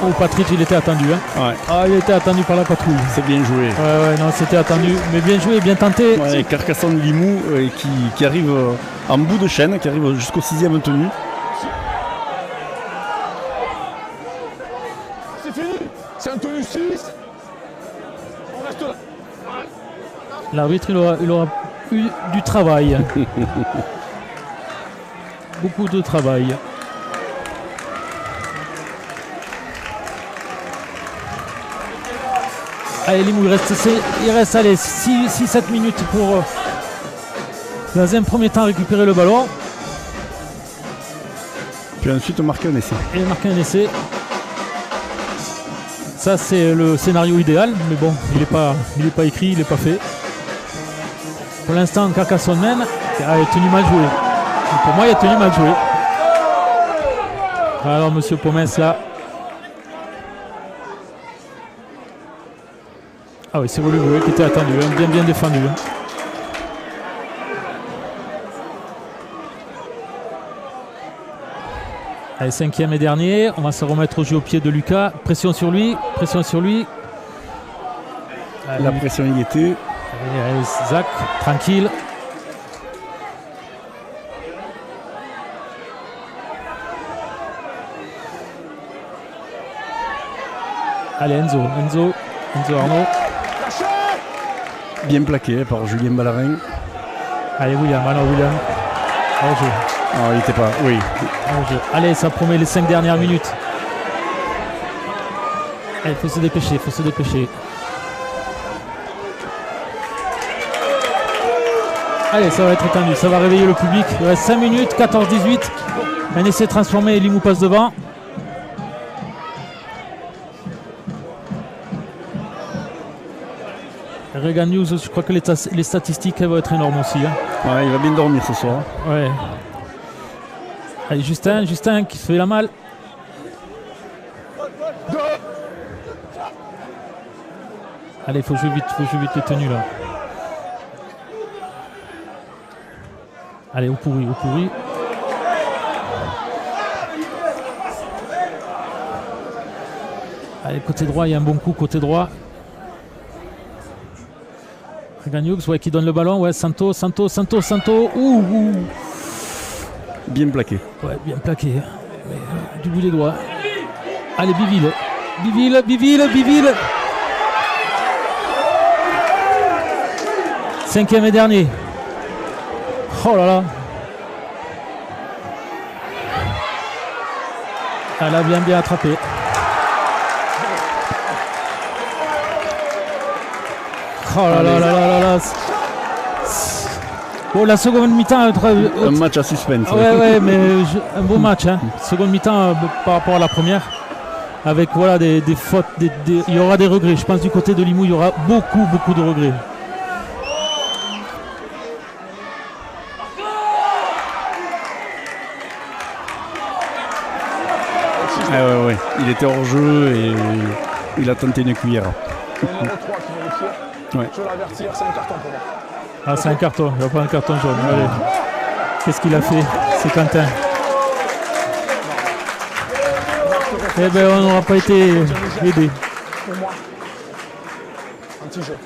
Oh, Patrick, il était attendu. Hein. Ouais. Ah, il était attendu par la patrouille. C'est bien joué. Ouais, non, c'était attendu. Mais bien joué, bien tenté. Ouais, Carcassonne Limoux qui arrive en bout de chaîne, qui arrive jusqu'au 6e tenu. C'est fini. C'est un tenue 6. On reste là. L'arbitre, il aura eu du travail. Beaucoup de travail. Allez, Limoux, il reste 6-7 minutes pour, dans un premier temps, récupérer le ballon. Puis ensuite marquer un essai. Et marquer un essai. Ça, c'est le scénario idéal, mais bon, il n'est pas écrit, il n'est pas fait. Pour l'instant, Carcassonne mène. Ah, il a tenu mal joué. Pour moi, il a tenu mal joué. Alors, monsieur Pomès, là. Ah oui, c'est Volubué qui était attendu, hein, bien défendu. Hein. Allez, 5e et dernier. On va se remettre au jeu au pied de Lucas. Pression sur lui. Allez, la pression y était. Allez, Zach, tranquille. Allez, Enzo Arnaud. Bien plaqué par Julien Ballarin. Allez, William. Hors jeu. Ah, il n'était pas. Oui. Hors jeu. Allez, ça promet les 5 dernières minutes. Allez, faut se dépêcher. Allez, ça va être tendu, ça va réveiller le public. Il reste 5 minutes, 14-18. Un essai transformé et Limoux passe devant. Regan News, je crois que les statistiques vont être énormes aussi. Hein. Ouais, il va bien dormir ce soir. Ouais. Allez, Justin qui se fait la malle. Allez, il faut jouer vite les tenues là. Allez, au pourri. Allez, côté droit, il y a un bon coup, côté droit. Regan Hughes, ouais, qui donne le ballon, ouais, Santo. Ouh. Bien plaqué. Ouais, bien plaqué. Mais, du bout des doigts. Allez, Biville. 5e et dernier. Oh là là. Elle a bien attrapé. Oh là là. Bon, la seconde mi-temps. Un match à suspense. Ouais, mais un beau match. Hein. Seconde mi-temps par rapport à la première. Avec voilà, des fautes. Il y aura des regrets. Je pense du côté de Limoux, il y aura beaucoup de regrets. Ouais. Il était hors jeu et il a tenté une cuillère. Le numéro 3 qui me retire. Ouais. Je vais l'avertir, c'est un carton pour moi. Ah, c'est un carton, il va pas un carton jaune. Allez. Qu'est-ce qu'il a fait? C'est Quentin. Eh ben, on n'aura pas été aidé. Pour moi. Un petit jeu.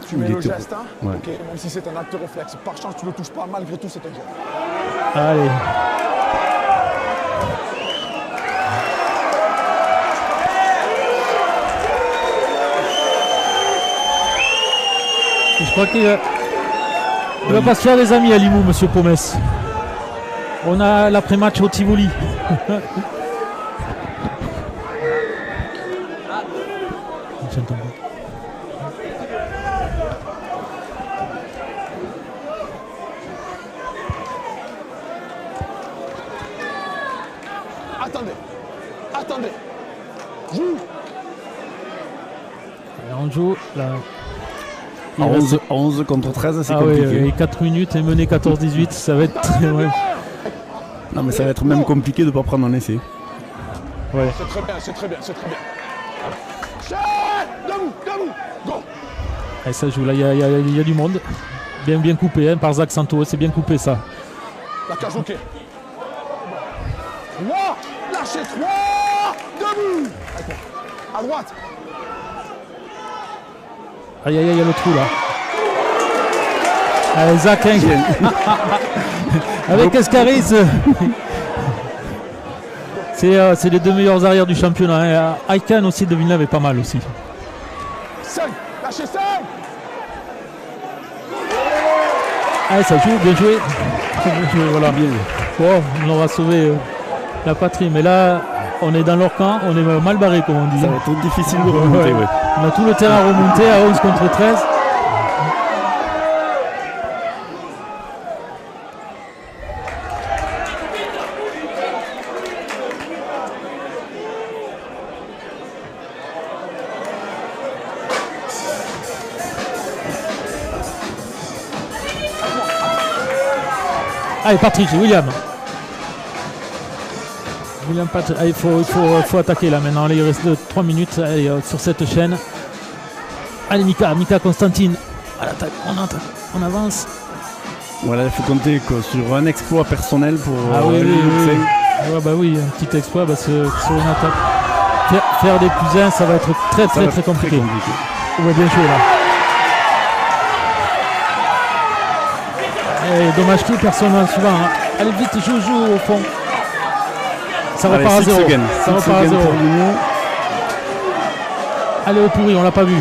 Tu mets le geste, hein? Ouais. Ok, même si c'est un acte réflexe. Par chance, tu ne le touches pas, malgré tout, c'est un jeu. Allez. Je crois qu'il va pas se faire des amis à Limoux, monsieur Pomès. On a l'après-match au Tivoli. Attendez. Joue. Et on joue là. À 11 contre 13, c'est compliqué. compliqué. Oui, 4 minutes et mener 14-18, ça va être très... Ouais. Non, mais ça va être même compliqué de ne pas prendre un essai. Ouais. C'est très bien, c'est très bien, c'est très bien. Debout, debout, go. Et ça joue là, il y a du monde. Bien coupé hein, par Zach Santos, c'est bien coupé ça. La cage, ok. 3, lâchez 3, debout. À droite. Aïe, il y a le trou là. Allez, Zach, hein. Avec Escaris. C'est les 2 meilleurs arrières du championnat. Hein. Aikan aussi de Villeneuve est pas mal aussi. 5, lâchez 5. Allez, ça joue, bien joué. Voilà, bien. Bon, on aura sauvé la patrie. Mais là, on est dans leur camp, on est mal barré comme on dit. Ça va être difficile de remonter, ouais. On a tout le terrain remonté à 11 contre 13. Allez, Patrick, William. Allez, il faut attaquer là maintenant. Allez, il reste 3 minutes allez, sur cette chaîne. Allez, Mika Constantine. À l'attaque, on avance. Voilà, il faut compter sur un exploit personnel pour. Oui. Ouais, bah oui, un petit exploit parce que sur une attaque. Faire des plus 1, ça va être très compliqué. Ouais, bien joué là. Et dommage que personne ne suivant. Hein. Allez vite, joue au fond. Ça repart à 0. Ça repart à 0. Allez au pourri, on l'a pas vu.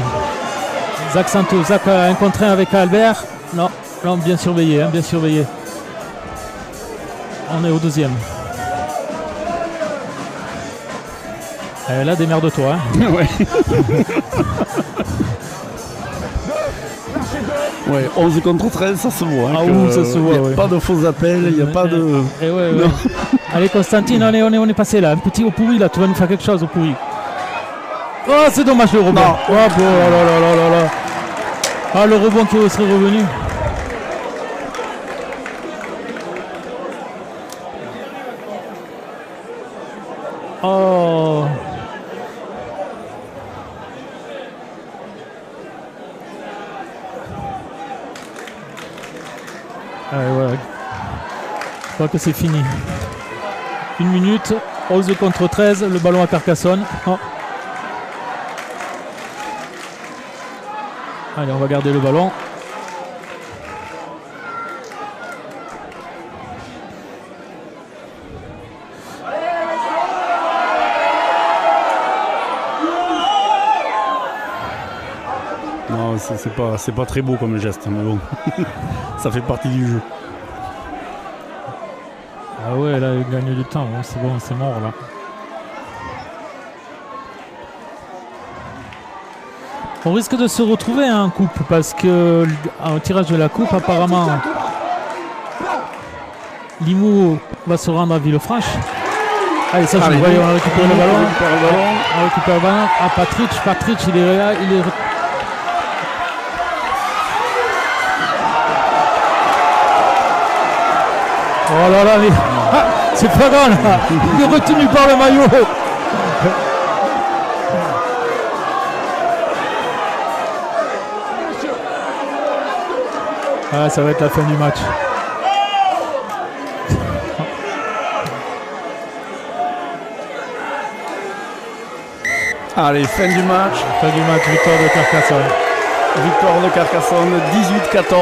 Zach Santos, Zach a un contre 1 avec Albert. Non, bien surveillé, hein, bien surveillé. On est au 2e. Là, démerde-toi. Hein. Ouais. Ouais, 11 contre 13, ça se voit. Hein, ça se voit. Il n'y a pas de faux appels, il n'y a pas de. Ouais. Allez, Constantine, on est passé là. Un petit au pourri là, tu vas nous faire quelque chose au pourri. Oh, c'est dommage le rebond. Oh, là. Ah, le rebond qui serait revenu. Oh. Ouais. Je crois que c'est fini. 1 minute, 11 contre 13, le ballon à Carcassonne. Oh. Allez, on va garder le ballon. Non, c'est pas très beau comme geste, mais bon, ça fait partie du jeu. Ah ouais, là, il gagne du temps, c'est bon, c'est mort là. On risque de se retrouver en coupe parce que au tirage de la coupe, apparemment, Limoux va se rendre à Villefranche. Allez, ça joue, voyez, on a récupéré le ballon. On récupère le ballon. Ah, Patrick, il est là, Oh là là, mais... c'est pas grave là. Il est retenu par le maillot. Ah, ça va être la fin du match. Allez, fin du match. Fin du match, victoire de Carcassonne. Victoire de Carcassonne, 18-14.